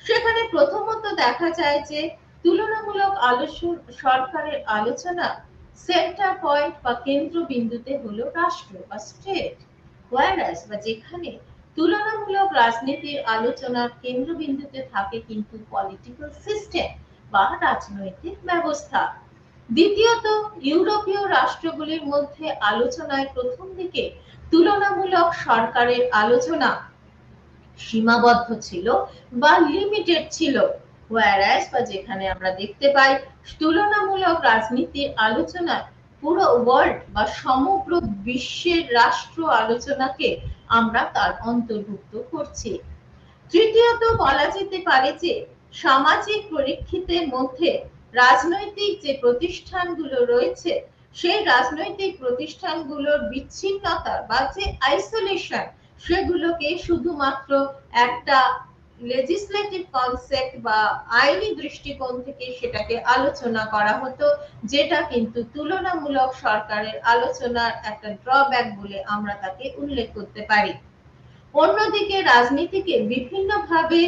সেখানে প্রথমত দেখা যায় যে তুলনামূলক সরকারের আলোচনা সেন্টার পয়েন্ট বা কেন্দ্রবিন্দুতে হলো রাষ্ট্র বা স্টেট, ওয়ারাস বা যেখানে তুলনামূলক রাজনীতির আলোচনার কেন্দ্রবিন্দুতে থাকে কিন্তু পলিটিক্যাল সিস্টেম বা রাজনৈতিক ব্যবস্থা। দ্বিতীয়ত ইউরোপীয় রাষ্ট্রগুলির মধ্যে আলোচনায় প্রথম দিকে তুলনামূলক সরকারের আলোচনা সীমাবদ্ধ ছিল বা লিমিটেড ছিল, ওয়ারাস বা যেখানে আমরা দেখতে পাই তুলনামূলক রাজনীতির আলোচনা পুরো ওয়ার্ল্ড বা সমগ্র বিশ্বের রাষ্ট্র আলোচনাকে আমরা তার অন্তর্ভুক্ত করছি। তৃতীয়ত বলা যেতে পারে যে সামাজিক পরিপ্রেক্ষিতের মধ্যে রাজনৈতিক যে প্রতিষ্ঠানগুলো রয়েছে, সেই রাজনৈতিক প্রতিষ্ঠানগুলোর বিচ্ছিন্নতা বা যে আইসোলেশন, সেগুলোকে শুধুমাত্র একটা লেজিসলেটিভ কনসেপ্ট বা আইনি দৃষ্টিকোণ থেকে সেটাকে আলোচনা করা হতো, যেটা কিন্তু তুলনামূলক সরকারের আলোচনার একটা ড্রব্যাক বলে আমরা তাকে উল্লেখ করতে পারি। অন্যদিকে রাজনীতিকে বিভিন্নভাবে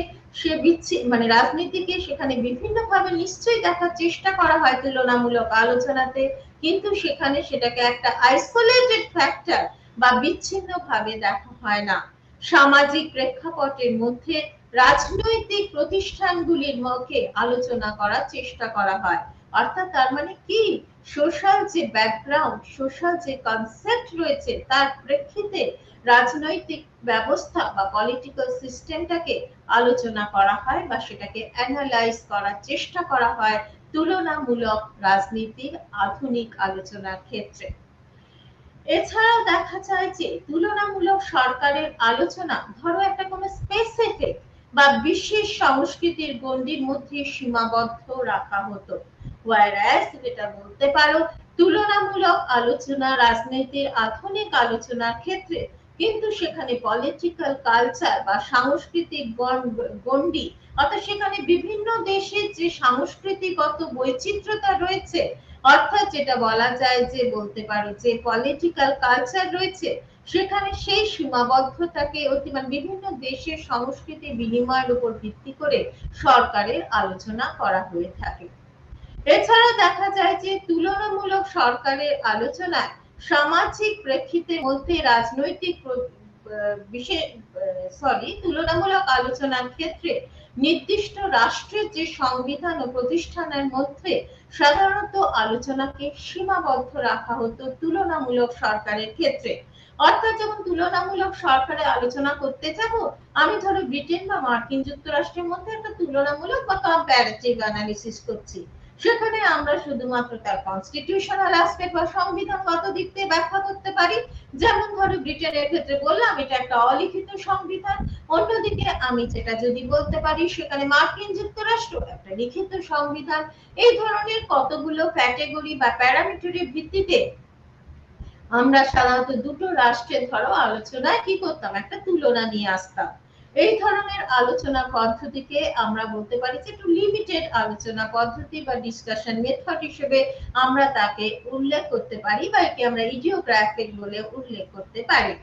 মানে রাজনীতিকে সেখানে বিভিন্নভাবে নিশ্চয়ই দেখার চেষ্টা করা হয় তুলনামূলক আলোচনাতে, কিন্তু সেখানে সেটাকে একটা আইসোলেটেড ফ্যাক্টর বা বিচ্ছিন্নভাবে দেখা হয় না। সামাজিক প্রেক্ষাপটের মধ্যে রাজনৈতিক প্রতিষ্ঠানগুলির মধ্যে আলোচনা করার চেষ্টা করা হয়। অর্থাৎ তার মানে কি, সোশ্যাল যে ব্যাকগ্রাউন্ড, সোশ্যাল যে কনসেপ্ট রয়েছে, তার প্রেক্ষিতে রাজনৈতিক ব্যবস্থা বা পলিটিক্যাল সিস্টেমটাকে আলোচনা করা হয় বা সেটাকে অ্যানালাইজ করার চেষ্টা করা হয় তুলনামূলক রাজনীতির আধুনিক আলোচনার ক্ষেত্রে। এছাড়াও দেখা যায় যে তুলনামূলক সরকারের আলোচনা ধরো একটা কোনো স্পেসিফিক বা বিশেষ সংস্কৃতির গণ্ডির মধ্যে সীমাবদ্ধ রাখা হতো, ওয়ারাস যেটা বলতে পারো তুলনামূলক আলোচনা রাজনীতির আধুনিক আলোচনার ক্ষেত্রে কিন্তু সেখানে পলিটিক্যাল কালচার বা সাংস্কৃতিক গণ্ডি, অর্থাৎ সেখানে বিভিন্ন দেশের যে সাংস্কৃতিগত বৈচিত্র্যতা রয়েছে, অর্থাৎ যেটা বলা যায় যে বলতে পারো যে পলিটিক্যাল কালচার রয়েছে, সেখানে সেই সীমাবদ্ধতাকে মানে বিভিন্ন দেশের সংস্কৃতি বিনিময়ের উপর ভিত্তি করে সরকারের আলোচনা করা হয়ে থাকে। এছাড়া দেখা যায় যে তুলনামূলক সরকারের আলোচনায় সামাজিক প্রেক্ষিতের মধ্যে রাজনৈতিক তুলনামূলক আলোচনার ক্ষেত্রে নির্দিষ্ট রাষ্ট্রের যে সংবিধান ও প্রতিষ্ঠানের মধ্যে সাধারণত আলোচনাকে সীমাবদ্ধ রাখা হতো তুলনামূলক সরকারের ক্ষেত্রে। অর্থাৎ যখন তুলনামূলক সরকারের আলোচনা করতে যাব, আমি ধরো ব্রিটেন বা মার্কিন যুক্তরাষ্ট্রের মধ্যে একটা তুলনামূলক বা কম্পারেটিভ অ্যানালিসিস করছি, সেখানে আমরা শুধুমাত্র তার কনস্টিটিউশনাল অ্যাসপেক্ট বা সংবিধানগত দিক থেকে ব্যাখ্যা করতে পারি। যেমন ধরো ব্রিটেনের ক্ষেত্রে বললাম এটা একটা অলিখিত সংবিধান, অন্যদিকে আমি যেটা যদি বলতে পারি সেখানে মার্কিন যুক্তরাষ্ট্র একটা লিখিত সংবিধান। এই ধরনের কতগুলো ক্যাটেগরি বা প্যারামিটারের ভিত্তিতে আমরা সাধারণত দুটো রাষ্ট্রের ধরো আলোচনায় কি করতাম, একটা তুলনা নিয়ে আসতাম। এই ধরনের আলোচনা পদ্ধতিকে আমরা বলতে পারি যে একটু লিমিটেড আলোচনা পদ্ধতি বা ডিসকাশন মেথড হিসেবে আমরা তাকে উল্লেখ করতে পারি, বা একে আমরা ইডিওগ্রাফিক বলে উল্লেখ করতে পারি।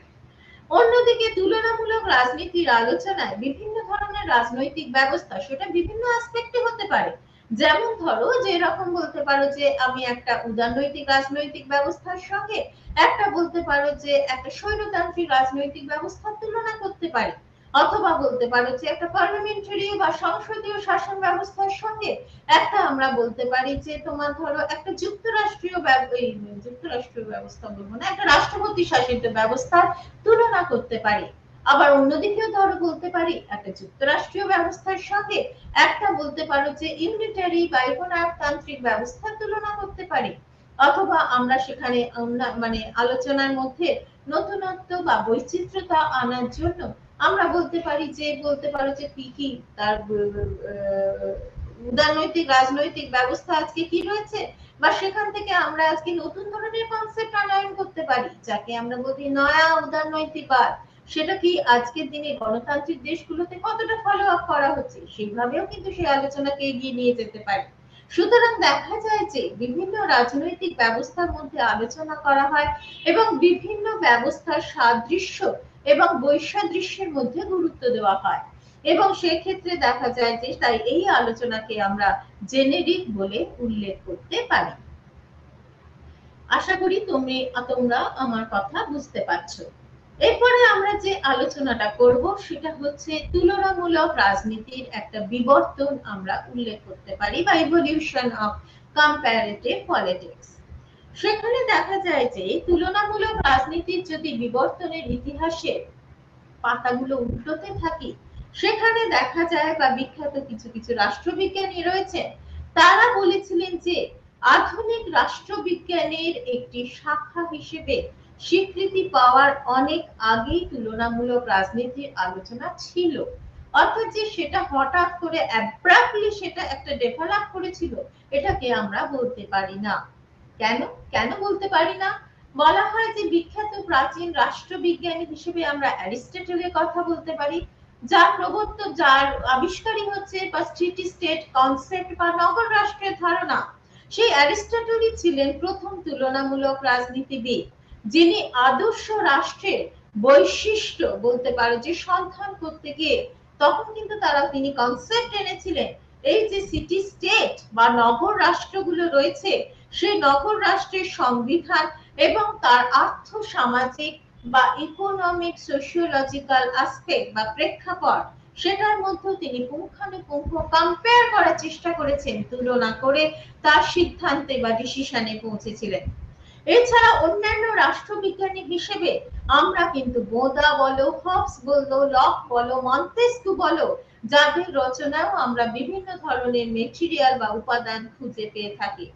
অন্যদিকে তুলনামূলক রাজনীতির আলোচনায় বিভিন্ন ধরনের রাজনৈতিক ব্যবস্থা সেটা বিভিন্ন আসপেক্টে হতে পারে। যেমন ধরো যে এরকম বলতে পারো যে আমি একটা উদারনৈতিক রাজনৈতিক ব্যবস্থার সঙ্গে একটা বলতে পারো যে একটা স্বৈরতান্ত্রিক রাজনৈতিক ব্যবস্থার তুলনা করতে পারি, অথবা বলতে পারো যে একটা পার্লামেন্টারি বা সংসদীয় শাসন ব্যবস্থার সঙ্গে একটা আমরা বলতে পারি যে তোমার ধরো একটা যুক্তরাষ্ট্রীয় ব্যবস্থা বলবো না, একটা রাষ্ট্রপতি শাসিত ব্যবস্থার তুলনা করতে পারি। আবার অন্যদিকেও ধরো বলতে পারি একটা যুক্তরাষ্ট্রীয় ব্যবস্থার সঙ্গে একটা বলতে পারো যে ইউনিটারি বা একনায়কতান্ত্রিক ব্যবস্থার তুলনা করতে পারি। অথবা আমরা সেখানে মানে আলোচনার মধ্যে নতুনত্ব বা বৈচিত্র্যতা আনার জন্য আমরা বলতে পারি যে বলতে পারো যে কি কি তার উদারনৈতিক রাজনৈতিক ব্যবস্থা আজকে কি রয়েছে, বা সেখান থেকে আমরা আজকে নতুন ধরনের কনসেপ্ট আনয়ন করতে পারি যাকে আমরা বলি নয়া উদারনৈতিকবাদ। সেটা কি আজকের দিনে গণতান্ত্রিক দেশগুলোতে কতটা ফলো আপ করা হচ্ছে, সেভাবেও কিন্তু সেই আলোচনাকে এগিয়ে নিয়ে যেতে পারি। সুতরাং দেখা যায় যে বিভিন্ন রাজনৈতিক ব্যবস্থার মধ্যে আলোচনা করা হয় এবং বিভিন্ন ব্যবস্থার সাদৃশ্য এবং বৈসাদৃশ্যের মধ্যে গুরুত্ব দেওয়া হয়, এবং সেক্ষেত্রে দেখা যায় যে তাই এই আলোচনাকে আমরা জেনেরিক বলে উল্লেখ করতে পারি। আশা করি তোমরা আমার কথা বুঝতে পারছো। এরপরে আমরা যে আলোচনাটা করব সেটা হচ্ছে তুলনামূলক রাজনীতির একটা বিবর্তন আমরা উল্লেখ করতে পারি, বা ইভলিউশন অফ কম্পারেটিভ পলিটিক্স। সেখানে দেখা যায় যে তুলনামূলক রাজনীতির যদি বিবর্তনের ইতিহাসে পাতাগুলো উল্টোতে থাকি, সেখানে দেখা যায় বা বিখ্যাত কিছু কিছু রাষ্ট্রবিজ্ঞানী রয়েছে, তারা বলেছিলেন যে আধুনিক রাষ্ট্রবিজ্ঞানের একটি শাখা হিসেবে স্বীকৃতি পাওয়ার অনেক আগেই তুলনামূলক রাজনীতির আলোচনা ছিল। অর্থাৎ যে সেটা হঠাৎ করে অ্যাব্রাপ্টলি সেটা একটা ডেভেলপ করেছিল, এটাকে আমরা বলতে পারি না। কেন কেন বলতে পারি না? বলা হয় যে বিখ্যাত প্রাচীন রাষ্ট্রবিজ্ঞানী হিসেবে আমরা অ্যারিস্টটলের কথা বলতে পারি, যার আবিষ্কারই হচ্ছে বা সিটি স্টেট কনসেপ্ট বা নগর রাষ্ট্রের ধারণা। সেই অ্যারিস্টটলই ছিলেন প্রথম তুলনামূলক রাজনীতিবিদ, যিনি আদর্শ রাষ্ট্রের বৈশিষ্ট্য বলতে পারো যে সন্ধান করতে গিয়ে তখন কিন্তু তিনি কনসেপ্ট এনেছিলেন এই যে সিটি স্টেট বা নগর রাষ্ট্রগুলো রয়েছে, সেই নগর রাষ্ট্রের সংবিধান এবং তার আর্থ সামাজিক বা ইকোনমিক সোশিওলজিক্যাল অ্যাসপেক্ট বা প্রেক্ষাপট, সেটার মধ্যে তিনি পুঙ্খানুপুঙ্খ কম্পেয়ার করার চেষ্টা করেছেন, তুলনা করে তার সিদ্ধান্তে বা ডিসিশনে পৌঁছেছিলেন। এছাড়া অন্যান্য রাষ্ট্রবিজ্ঞানী হিসেবে আমরা কিন্তু বোদা বলো, হবস বলো, লক বলো, মন্তেস্কু বলো, যাদের রচনাও আমরা বিভিন্ন ধরনের মেটেরিয়াল বা উপাদান খুঁজে পেয়ে থাকি।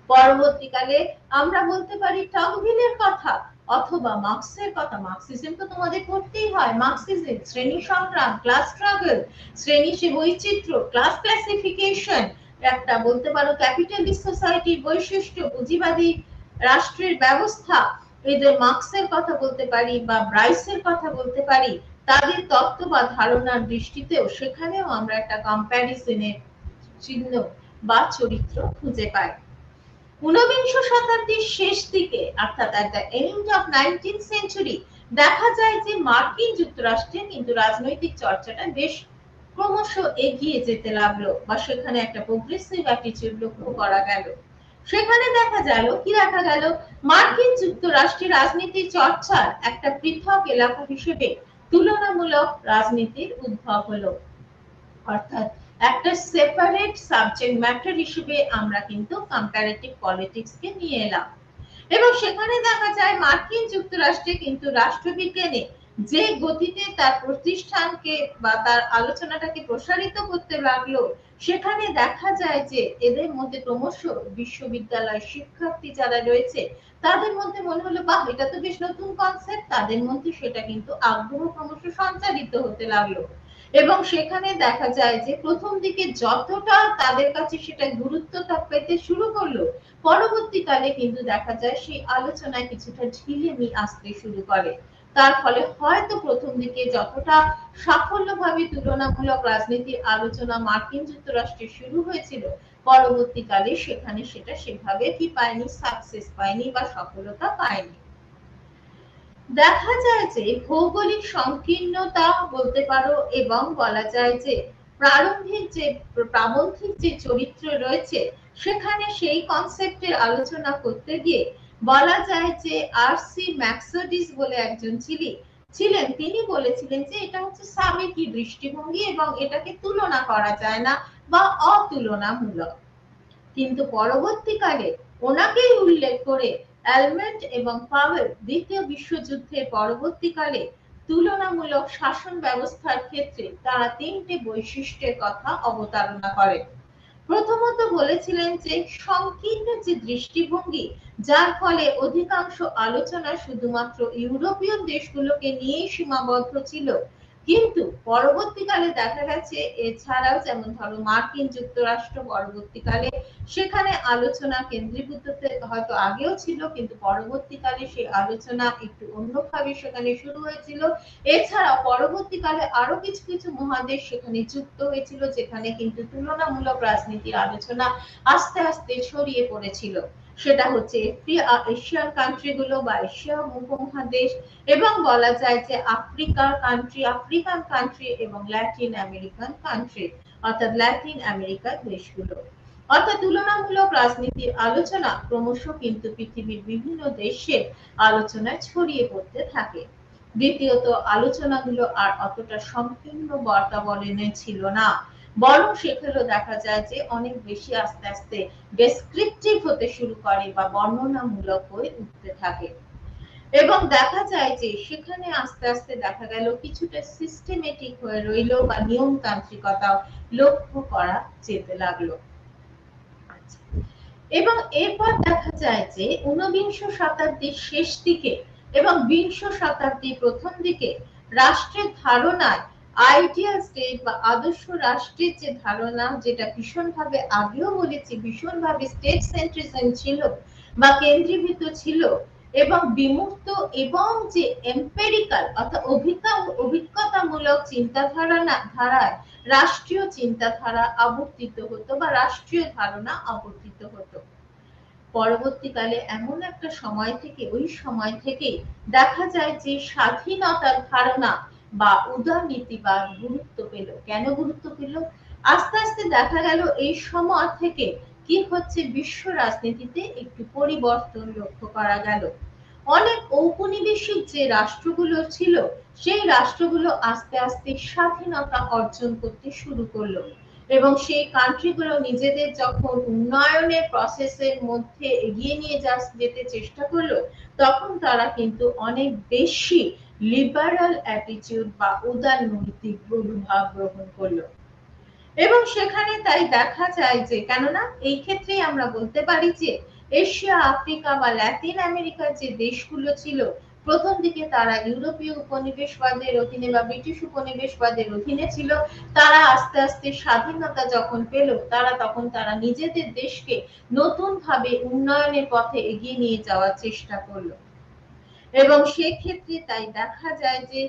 পরবর্তীকালে আমরা বলতে পারি টকভিলের কথা, অথবা মার্কসের কথা। মার্কসিজম তো তোমাদের পড়তেই হয়। মার্কসিজম শ্রেণী সংগ্রাম, ক্লাস স্ট্রাগল, শ্রেণী বৈচিত্র্য, ক্লাস ক্লাসিফিকেশন, একটা বলতে পারো ক্যাপিটালিস্ট সোসাইটির বৈশিষ্ট্য, পুঁজিবাদী রাষ্ট্রের ব্যবস্থা, এদের মার্কসের কথা বলতে পারি বা ব্রাইসের কথা বলতে পারি। তাদের তত্ত্ব বা ধারণার দৃষ্টিতেও সেখানেও আমরা একটা কম্প্যারিজনের চিহ্ন বা চরিত্র খুঁজে পাই। ঊনবিংশ শতাব্দীর শেষ দিকে অর্থাৎ at the end of 19th century দেখা যায় যে মার্কিন যুক্তরাষ্ট্রে কিন্তু রাজনৈতিক চর্চাটা বেশ ক্রমশ এগিয়ে যেতে লাগলো, বা সেখানে একটা প্রোগ্রেসিভ অ্যাটিটিউড লক্ষ্য করা গেল। সেখানে দেখা গেল মার্কিন যুক্তরাষ্ট্রে রাজনীতির চর্চার একটা পৃথক এলাকা হিসেবে তুলনামূলক রাজনীতির উদ্ভব হলো, অর্থাৎ একটা সেপারেট সাবজেক্ট ম্যাটার হিসেবে আমরা কিন্তু কম্পারেটিভ পলিটিক্স কে নিয়ে এলাম। এবং সেখানে দেখা যায় মার্কিন যুক্তরাষ্ট্রে কিন্তু রাষ্ট্রবিজ্ঞানে যে গতিতে তার প্রতিষ্ঠানকে বা তার আলোচনাটাকে প্রসারিত করতে লাগলো, সেখানে দেখা যায় যে এদের মধ্যে ক্রমশ বিশ্ববিদ্যালয় শিক্ষার্থী যারা রয়েছে তাদের মধ্যে মনে হলো বাহ, এটা তো বেশ নতুন কনসেপ্ট। তাদের মধ্যে সেটা কিন্তু আগ্রহ ক্রমশ সঞ্চারিত হতে লাগলো। এবং সেখানে দেখা যায় যে প্রথম দিকে যতটা তাদের কাছে সেটা গুরুত্বটা পেতে শুরু করলো, পরবর্তীকালে কিন্তু দেখা যায় সেই আলোচনায় কিছুটা ঢিলেমি আসতে শুরু করে। তার ফলে হয়তো প্রথম দিকে যতটা সাফল্যভাবে তুলনামূলক রাজনীতির আলোচনা মার্কিন যুক্তরাষ্ট্রে শুরু হয়েছিল, পরবর্তীকালে সেখানে সেটা সেভাবে কি পায়নি, সাকসেস পায়নি বা সফলতা পায়নি। দেখা যায় যে ভৌগোলিক সংকীর্ণতা বলতে পারো, এবং বলা যায় যে প্রাবন্ধিক যে চরিত্র রয়েছে, সেখানে সেই কনসেপ্টের আলোচনা করতে গিয়ে বলা যায় যে আর.সি. ম্যাকসোডিস বলে একজন ছিলেন, তিনি বলেছিলেন যে এটা হচ্ছে সাবেকি দৃষ্টিভঙ্গি এবং এটাকে তুলনা করা যায় না বা অতুলনামূলক। কিন্তু পরবর্তীকালে ওনাকেই উল্লেখ করে অ্যালমেন্ট এবং পাওয়েল দ্বিতীয় বিশ্বযুদ্ধের পরবর্তীকালে তুলনামূলক শাসন ব্যবস্থার ক্ষেত্রে তারা তিনটে বৈশিষ্ট্যের কথা অবতারণা করেন। প্রথমত বলেছিলেন যে সংকীর্ণ যে দৃষ্টিভঙ্গি, যার ফলে অধিকাংশ আলোচনা শুধুমাত্র ইউরোপীয় দেশগুলোকে নিয়েই সীমাবদ্ধ ছিল, কিন্তু পরবর্তীকালে দেখা গেছে এছাড়াও যেমন ধরো মার্কিন যুক্তরাষ্ট্র পরবর্তীকালে সেখানে আলোচনা কেন্দ্রীভূত হয়তো আগেও ছিল, কিন্তু পরবর্তীকালে সেই আলোচনা একটু অন্যভাবে সেখানে শুরু হয়েছিল। এছাড়াও পরবর্তীকালে আরো কিছু কিছু মহাদেশ সেখানে যুক্ত হয়েছিল, যেখানে কিন্তু তুলনামূলক রাজনীতির আলোচনা আস্তে আস্তে ছড়িয়ে পড়েছিল। সেটা হচ্ছে এশিয়ান কান্ট্রিগুলো বা এশিয়া উপমহাদেশ, এবং বলা যায় যে আফ্রিকান কান্ট্রি এবং ল্যাটিন আমেরিকান কান্ট্রি, অর্থাৎ ল্যাটিন আমেরিকার দেশগুলো। অর্থাৎ তুলনামূলক রাজনীতির আলোচনা ক্রমশ কিন্তু পৃথিবীর বিভিন্ন দেশে আলোচনায় ছড়িয়ে পড়তে থাকে। দ্বিতীয়ত, আলোচনাগুলো আর অতটা সংকীর্ণ বাতাবরণে ছিল না, বরং সেখানেও দেখা যায় যে অনেক বেশি আস্তে আস্তে ডেসক্রিপটিভ হতে শুরু করে বা বর্ণনামূলক হয়ে উঠতে থাকে। এবং দেখা যায় যে সেখানে আস্তে আস্তে দেখা গেল কিছুটা সিস্টেমেটিক হয়ে রইল বা নিয়মতান্ত্রিকতাও লক্ষ্য করা যেতে লাগলো। এবং এরপর দেখা যায় যে ঊনবিংশ শতাব্দীর শেষ দিকে এবং বিংশ শতাব্দীর প্রথম দিকে রাষ্ট্রের ধারণায় আইডিয়াল স্টেট বা আদর্শ রাষ্ট্রের যে ধারণা, যেটা ভীষণভাবে আগেও বলেছি ভীষণভাবে স্টেট সেন্ট্রিজম ছিল বা কেন্দ্রীভূত ছিল, এবং বিমূর্ত এবং যে এম্পেরিক্যাল অর্থাৎ অভিজ্ঞতামূলক ধারায় রাষ্ট্রীয় চিন্তাধারা আবর্তিত হতো বা রাষ্ট্রীয় ধারণা আবর্তিত হতো। পরবর্তীকালে এমন একটা সময় থেকে ওই সময় থেকে দেখা যায় যে স্বাধীনতার ধারণা বা উদারনীতিবাদ গুরুত্ব পেল। কেন গুরুত্ব পেল? আস্তে আস্তে দেখা গেল এই সময় থেকে কি হচ্ছে, বিশ্ব রাজনীতিতে একটু পরিবর্তন লক্ষ্য করা গেল। অনেক ঔপনিবেশিক যে রাষ্ট্রগুলো ছিল, সেই রাষ্ট্রগুলো আস্তে আস্তে স্বাধীনতা অর্জন করতে শুরু করলো, এবং সেই কান্ট্রিগুলো নিজেদের যখন উন্নয়নের প্রসেসের মধ্যে এগিয়ে নিয়ে যেতে চেষ্টা করলো, তখন তারা কিন্তু অনেক বেশি লিবারাল অ্যাটিটিউড বা উদারনৈতিক মনোভাব গ্রহণ করলো। এবং সেখানে তাই দেখা যায় যে, কেননা এই ক্ষেত্রেই আমরা বলতে পারি যে এশিয়া, আফ্রিকা বা ল্যাটিন আমেরিকার যে দেশগুলো ছিল, প্রথম দিকে তারা ইউরোপীয় উপনিবেশবাদের অধীনে বা ব্রিটিশ উপনিবেশবাদের অধীনে ছিল। তারা আস্তে আস্তে স্বাধীনতা যখন পেল, তখন তারা নিজেদের দেশকে নতুন ভাবে উন্নয়নের পথে এগিয়ে নিয়ে যাওয়ার চেষ্টা করলো। এবং সেক্ষেত্রে তাই দেখা যায় যে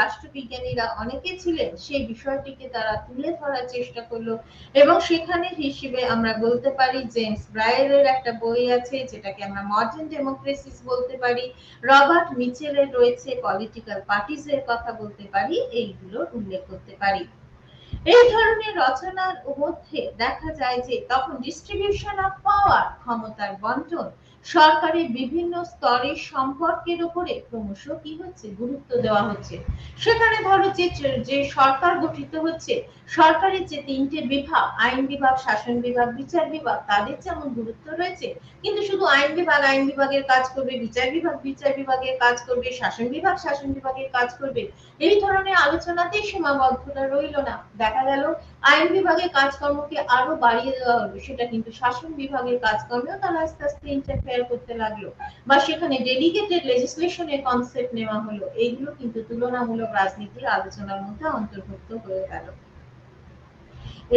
রাষ্ট্রবিজ্ঞানীরা অনেকে ছিলেন, সেই বিষয়টিকে তারা তুলে ধরার চেষ্টা করলো। এবং সেখানে হিসেবে আমরা বলতে পারি জেমস ব্রায়ারের একটা বই আছে, যেটাকে আমরা মডার্ন ডেমোক্রেসিস বলতে পারি। রবার্ট মিচেলের রয়েছে পলিটিক্যাল পার্টিজ এর কথা বলতে পারি, এইগুলোর উল্লেখ করতে পারি। এই ধরনের রচনার মধ্যে দেখা যায় যে তখন ডিস্ট্রিবিউশন অফ পাওয়ার, ক্ষমতার বন্টন, সরকারের বিভিন্ন স্তরের সম্পর্কের উপরে ক্রমশ কি হচ্ছে, গুরুত্ব দেওয়া হচ্ছে। সেখানে ধরো যে সরকার গঠিত হচ্ছে, সরকারের যে তিনটে বিভাগ, আইন বিভাগ, শাসন বিভাগ, বিচার বিভাগ, তাদের যেমন গুরুত্ব রয়েছে, কিন্তু শুধু আইন বিভাগের কাজ করবে, বিচার বিভাগের কাজ করবে, শাসন বিভাগের কাজ করবে, এই ধরনের আলোচনাতেই সীমাবদ্ধতা রইল না। দেখা গেল আইন বিভাগের কাজকর্মকে আরো বাড়িয়ে দেওয়া হলো, সেটা কিন্তু শাসন বিভাগের কাজকর্মেও তারা আস্তে আস্তে ইন্টারফেয়ার করতে লাগলো, বা সেখানে ডেলিগেটেড লেজিসলেশনের কনসেপ্ট নেওয়া হলো। এইগুলো কিন্তু তুলনামূলক রাজনীতির আলোচনার মধ্যে অন্তর্ভুক্ত হয়ে গেল।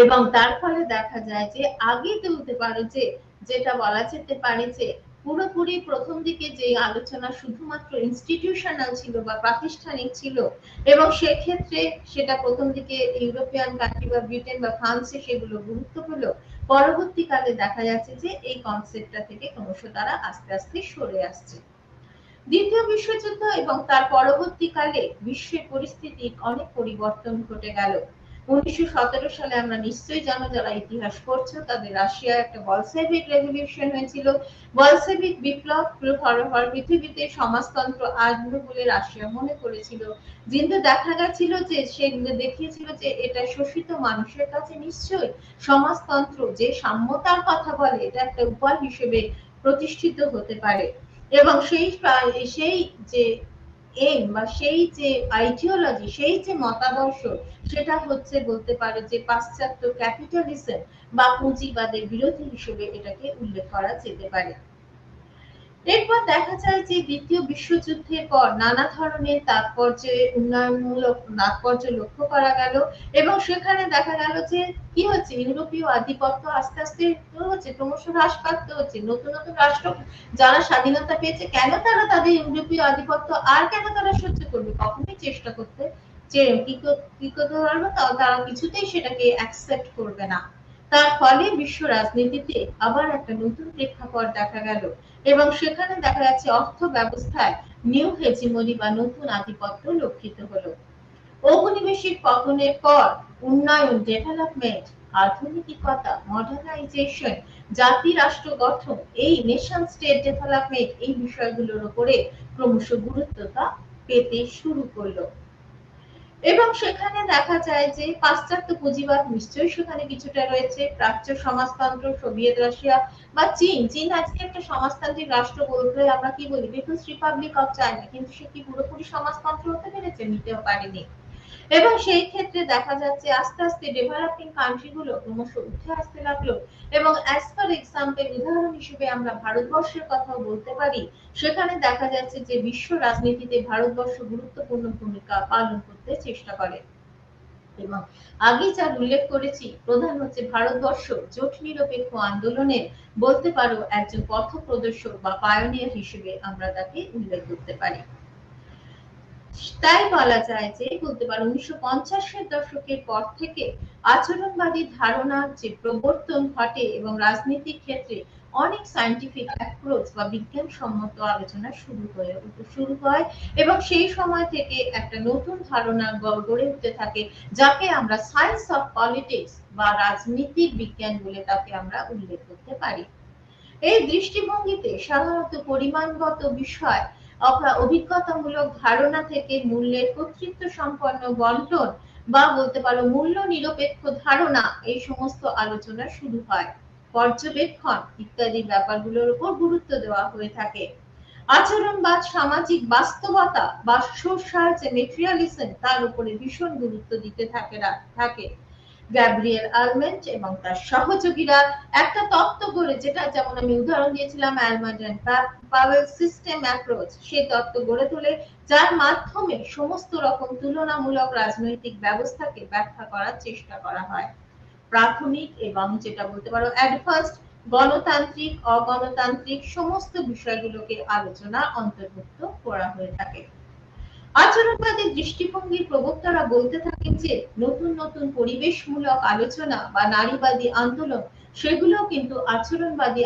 এবং তার ফলে দেখা যায় যে আগে তুলতে পারো যে যেটা বলা যেতে পারে যে পুরোপুরি প্রথম দিকে যে আলোচনা শুধুমাত্র ইনস্টিটিউশনাল ছিল বা প্রাতিষ্ঠানিক ছিল, এবং সেক্ষেত্রে সেটা প্রথম দিকে ইউরোপিয়ান কান্ট্রি বা ব্রিটেন বা ফ্রান্সে সেগুলো গুরুত্ব পেল। পরবর্তীকালে দেখা যাচ্ছে যে এই কনসেপ্টটা থেকে ক্রমশ তারা আস্তে আস্তে সরে আসছে। দ্বিতীয় বিশ্বযুদ্ধ এবং তার পরবর্তীকালে বিশ্বের পরিস্থিতির অনেক পরিবর্তন ঘটে গেল। 1917 সালে আমরা নিশ্চয়ই জানো, যারা ইতিহাস পড়ছো তাদের, রাশিয়ায় একটা বলশেভিক রেভলিউশন হয়েছিল। বলশেভিক বিপ্লব হওয়ার পৃথিবীতে সমাজতন্ত্র আসবে বলে রাশিয়া মনে করেছিল, কিন্তু দেখা গেছিল যে সেগুলো দেখিয়েছিল যে এটা শোষিত মানুষের কাছে নিশ্চয়ই সমাজতন্ত্র যে সাম্যতার কথা বলে, এটা একটা উপায় হিসেবে প্রতিষ্ঠিত হতে পারে। এবং সেই যে এম বা সেই যে আইডিওলজি, সেই যে মতাদর্শ, সেটা হচ্ছে বলতে পারে যে পাশ্চাত্য ক্যাপিটালিজম বা পুঁজিবাদের বিরোধী হিসেবে এটাকে উল্লেখ করা যেতে পারে। এরপর দেখা যায় যে দ্বিতীয় বিশ্বযুদ্ধের পর নানা ধরনের উন্নয়নমূলক তাৎপর্য লক্ষ্য করা গেল, এবং সেখানে দেখা গেল যে কি হচ্ছে, ইউরোপীয় আধিপত্য আস্তে আস্তে হচ্ছে, ক্রমশ হ্রাস প্রাপ্ত হচ্ছে। নতুন নতুন রাষ্ট্র যারা স্বাধীনতা পেয়েছে, কেন তারা তাদের ইউরোপীয় আধিপত্য আর কেন তারা সহ্য করবে, কখনোই চেষ্টা করতে যে কি করতে পারবে, তারা কিছুতেই সেটাকে অ্যাকসেপ্ট করবে না। তার ফলে বিশ্ব রাজনীতিতে আবার একটা নতুন প্রেক্ষাপট দেখা গেল, এবং সেখানে দেখা যাচ্ছে অর্থ ব্যবস্থায় নিউ হেজিমনি বা নতুন আধিপত্য লক্ষিত হলো। ঔপনিবেশিক পতনের পর উন্নয়ন, ডেভেলপমেন্ট, আধুনিকতা, মডার্নাইজেশন, জাতি রাষ্ট্র গঠন, এই নেশন স্টেট ডেভেলপমেন্ট, এই বিষয়গুলোর উপরে ক্রমশ গুরুত্বটা পেতে শুরু করলো। এবং সেখানে দেখা যায় যে পাশ্চাত্য পুঁজিবাদ নিশ্চয়ই সেখানে কিছুটা রয়েছে। প্রাচ্য সমাজতন্ত্র, সোভিয়েত রাশিয়া বা চীন আজকে একটা সমাজতান্ত্রিক রাষ্ট্র বলতে আমরা কি বলি, পিপলস রিপাবলিক অফ চায়না, কিন্তু সে কি পুরোপুরি সমাজতন্ত্র হতে পেরেছে? নিতেও পারেনি। এবং সেই ক্ষেত্রে দেখা যাচ্ছে আস্তে আস্তে ডেভেলপিং কান্ট্রি গুলো ক্রমশ উঠে আসতে লাগলো। এবং অ্যাজ পার এক্সাম্পল, উদাহরণ হিসেবে আমরা ভারতবর্ষের কথাও বলতে পারি। সেখানে দেখা যাচ্ছে যে বিশ্ব রাজনীতিতে ভারতবর্ষ গুরুত্বপূর্ণ ভূমিকা পালন করতে চেষ্টা করে। এবং আগে যা উল্লেখ করেছি, প্রধান হচ্ছে ভারতবর্ষ জোট নিরপেক্ষ আন্দোলনের বলতে পারো একজন পথপ্রদর্শক বা পায়োনিয়ার হিসেবে আমরা তাকে উল্লেখ করতে পারি। তাই বলা যায় যে বলতে পারো 1950-এর দশকের পর থেকে আচরণবাদী ধারণার যে প্রবর্তন ঘটে, এবং রাজনীতির ক্ষেত্রে অনেক সায়েন্টিফিক অ্যাপ্রোচ বা বিজ্ঞানসম্মত আলোচনা শুরু হয়, এবং সেই সময় থেকে একটা নতুন ধারণা গড়ে উঠতে থাকে, যাকে আমরা সায়েন্স অফ পলিটিক্স বা রাজনীতির বিজ্ঞান বলে তাকে আমরা উল্লেখ করতে পারি। এই দৃষ্টিভঙ্গিতে সাধারণত পরিমাণগত বিষয়, অভিজ্ঞতামূলক ধারণা থেকে মূল্যের কর্তৃত্ব সম্পন্ন বন্টন বা বলতে পারো মূল্য নিরপেক্ষ ধারণা, এই সমস্ত আলোচনা শুরু হয়। পর্যবেক্ষণ ইত্যাদি ব্যাপারগুলোর উপর গুরুত্ব দেওয়া হয়ে থাকে। আচরণবাদ সামাজিক বাস্তবতা বা সোশ্যাল যে মেটেরিয়ালিজম, তার উপরে ভীষণ গুরুত্ব দিতে থাকে। গ্যাব্রিয়েল আলমেন্ট এবং তার সহযোগীরা একটা তত্ত্ব গড়ে, যেটা যেমন আমি উদাহরণ দিয়েছিলাম অ্যালমার্ট পাওয়েল সিস্টেম অ্যাপ্রোচ, সেই তত্ত্ব গড়ে তোলে, যার মাধ্যমে সমস্ত রকম তুলনামূলক রাজনৈতিক ব্যবস্থাকে ব্যাখ্যা করার চেষ্টা করা হয়। প্রাথমিক এবং যেটা বলতে পারো অ্যাডভান্সড, গণতান্ত্রিক, অগণতান্ত্রিক সমস্ত বিষয়গুলোকে আলোচনা অন্তর্ভুক্ত করা হয়ে থাকে। আচরণবাদী দৃষ্টিভঙ্গির প্রবক্তারা বলতে থাকেন যে নতুন নতুন পরিবেশমূলক আলোচনা বা নারীবাদী আন্দোলন, সেগুলো কিন্তু আচরণবাদী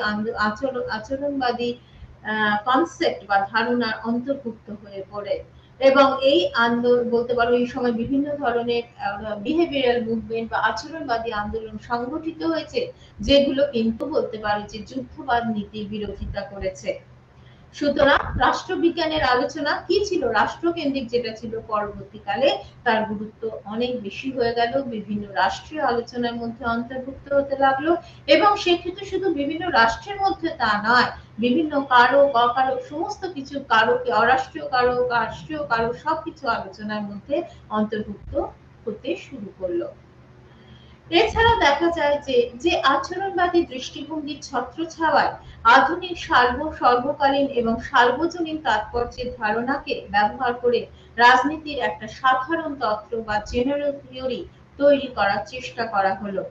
কনসেপ্ট বা ধারণার অন্তর্ভুক্ত হয়ে পড়ে। এবং এই আন্দোলন বলতে পারো এই সময় বিভিন্ন ধরনের বিহেভিয়ারাল মুভমেন্ট বা আচরণবাদী আন্দোলন সংগঠিত হয়েছে, যেগুলো কিন্তু বলতে পারো যে যুদ্ধবাদ নীতির বিরোধিতা করেছে। সুতরাং রাষ্ট্রবিজ্ঞানের আলোচনা কি ছিল, রাষ্ট্রকেন্দ্রিক যেটা ছিল, পরবর্তীকালে তার গুরুত্ব অনেক বেশি হয়ে গেল, বিভিন্ন রাষ্ট্রীয় আলোচনার মধ্যে অন্তর্ভুক্ত হতে লাগলো, এবং সেক্ষেত্রে শুধু বিভিন্ন রাষ্ট্রের মধ্যে তা নয়, বিভিন্ন কারক অকারক সমস্ত কিছু কারকে, অরাষ্ট্রীয় কারক রাষ্ট্রীয় কারক সবকিছু আলোচনার মধ্যে অন্তর্ভুক্ত হতে শুরু করলো। এছাড়া দেখা যায় যে যে আচরণবাদী দৃষ্টিভঙ্গির ছত্রছায়ায় আধুনিক সর্বকালীন এবং সার্বজনীন তাৎপর্যের ধারণাকে ব্যবহার করে রাজনীতির একটা সাধারণ তত্ত্ব বা জেনারেল থিওরি তৈরি করার চেষ্টা করা হলো।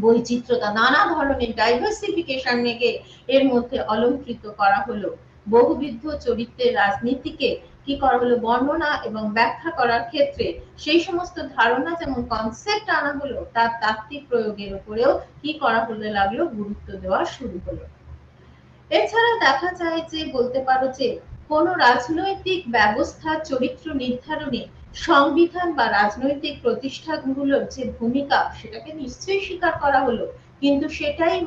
বৈচিত্র্যতা, নানা ধরনের ডাইভার্সিফিকেশন নিয়ে এর মধ্যে অলংকৃত করা হলো। বহুবিধ চরিত্রের রাজনীতিকে কি করা হলো, বর্ণনা এবং ব্যাখ্যা করার ক্ষেত্রে সেই সমস্ত ধারণা যেমন কনসেপ্ট আনা হলো, তার তাত্ত্বিক প্রয়োগের উপরেও কি করা হতে লাগলো, গুরুত্ব দেওয়া শুরু হলো। এছাড়া দেখা যায় যে বলতে পারো যে কোন রাজনৈতিক ব্যবস্থার চরিত্র নির্ধারণে সংবিধান বা রাজনৈতিক প্রতিষ্ঠানগুলোর যে ভূমিকা, সেটাকে নিশ্চয়ই স্বীকার করা হলো, কিন্তু সেটাই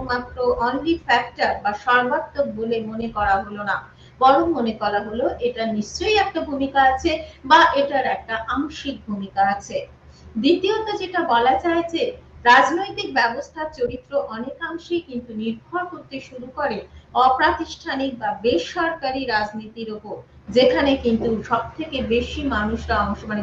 মাত্র অনলি ফ্যাক্টর বা সর্বাত্মক বলে মনে করা হলো না, বরং মনে করা হলো এটা নিশ্চয়ই একটা ভূমিকা আছে বা এটার একটা আংশিক ভূমিকা আছে। দ্বিতীয়ত যেটা বলা যায় যে রাজনৈতিক ব্যবস্থার চরিত্র অনেকাংশেই কিন্তু নির্ভর করতে শুরু করে অপ্রাতিষ্ঠানিক বা বেসরকারি রাজনীতির উপর, যেখানে কিন্তু সব থেকে বেশি মানুষরা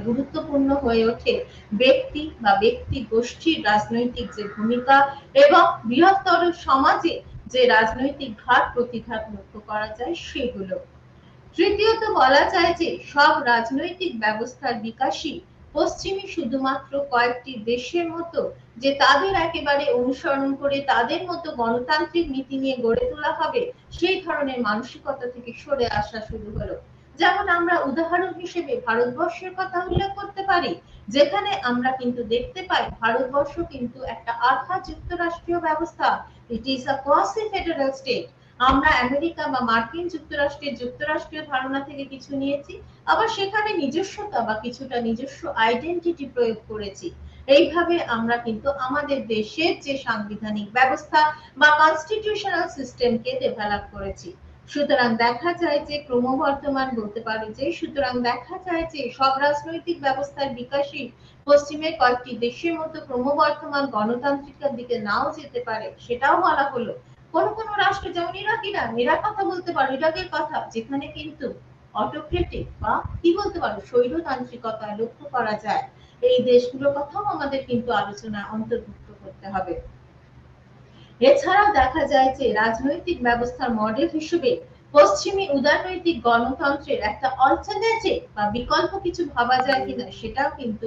গুরুত্বপূর্ণ হয়ে ওঠে ব্যক্তি বা ব্যক্তি গোষ্ঠীর রাজনৈতিক যে ভূমিকা এবং বৃহত্তর সমাজে যে রাজনৈতিক ঘাত প্রতিঘাত লক্ষ্য করা যায় সেগুলো। তৃতীয়ত বলা যায় যে সব রাজনৈতিক ব্যবস্থার বিকাশই পশ্চিমী শুধুমাত্র কয়েকটি দেশের মতো যে তাদের একেবারে অনুসরণ করে তাদের মতো গণতান্ত্রিক নীতি নিয়ে গড়ে তোলা হবে, সেই ধরনের মানসিকতা থেকে সরে আসা শুরু হলো। যেমন আমরা উদাহরণ হিসেবে ভারতবর্ষের কথা উল্লেখ করতে পারি, যেখানে আমরা কিন্তু দেখতে পাই ভারতবর্ষ কিন্তু একটা আধা যুক্তরাষ্ট্রীয় ব্যবস্থা, it is a quasi federal state. আমরা আমেরিকা বা মার্কিন যুক্তরাষ্ট্রের যুক্তরাষ্ট্রীয় ধারণা থেকে কিছু নিয়েছি, আবার সেখানে নিজস্বতা বা কিছুটা নিজস্ব আইডেন্টিটি প্রয়োগ করেছি। এইভাবে আমরা কিন্তু আমাদের দেশের যে সাংবিধানিক ব্যবস্থা বা কনস্টিটিউশনাল সিস্টেমকে ডেভেলপ করেছি। সুতরাং দেখা যায় যে ক্রমবর্ধমান বলতে পারো যে সুতরাং দেখা যায় যে সব রাজনৈতিক ব্যবস্থার বিকাশই পশ্চিমের কয়েকটি দেশের মতো ক্রমবর্ধমান গণতান্ত্রিকের দিকে নাও যেতে পারে, সেটাও বলা হলো। কোন কোন রাষ্ট্র যেমন ইরাক কথা বলতে পারো, ইরাকের কথা, যেখানে কিন্তু অটোক্রেটিক বা কি বলতে পারো স্বৈরতান্ত্রিকতা লক্ষ্য করা যায়। এই দেশগুলোর কথাও আমাদের কিন্তু আলোচনা অন্তর্ভুক্ত করতে হবে। এছাড়াও দেখা যায় যে রাজনৈতিক ব্যবস্থার মডেল হিসেবে পশ্চিমী উদারনৈতিক গণতন্ত্রের একটা অল্টারনেটিভ বা বিকল্প কিছু ভাবা যায় কিনা, সেটাও কিন্তু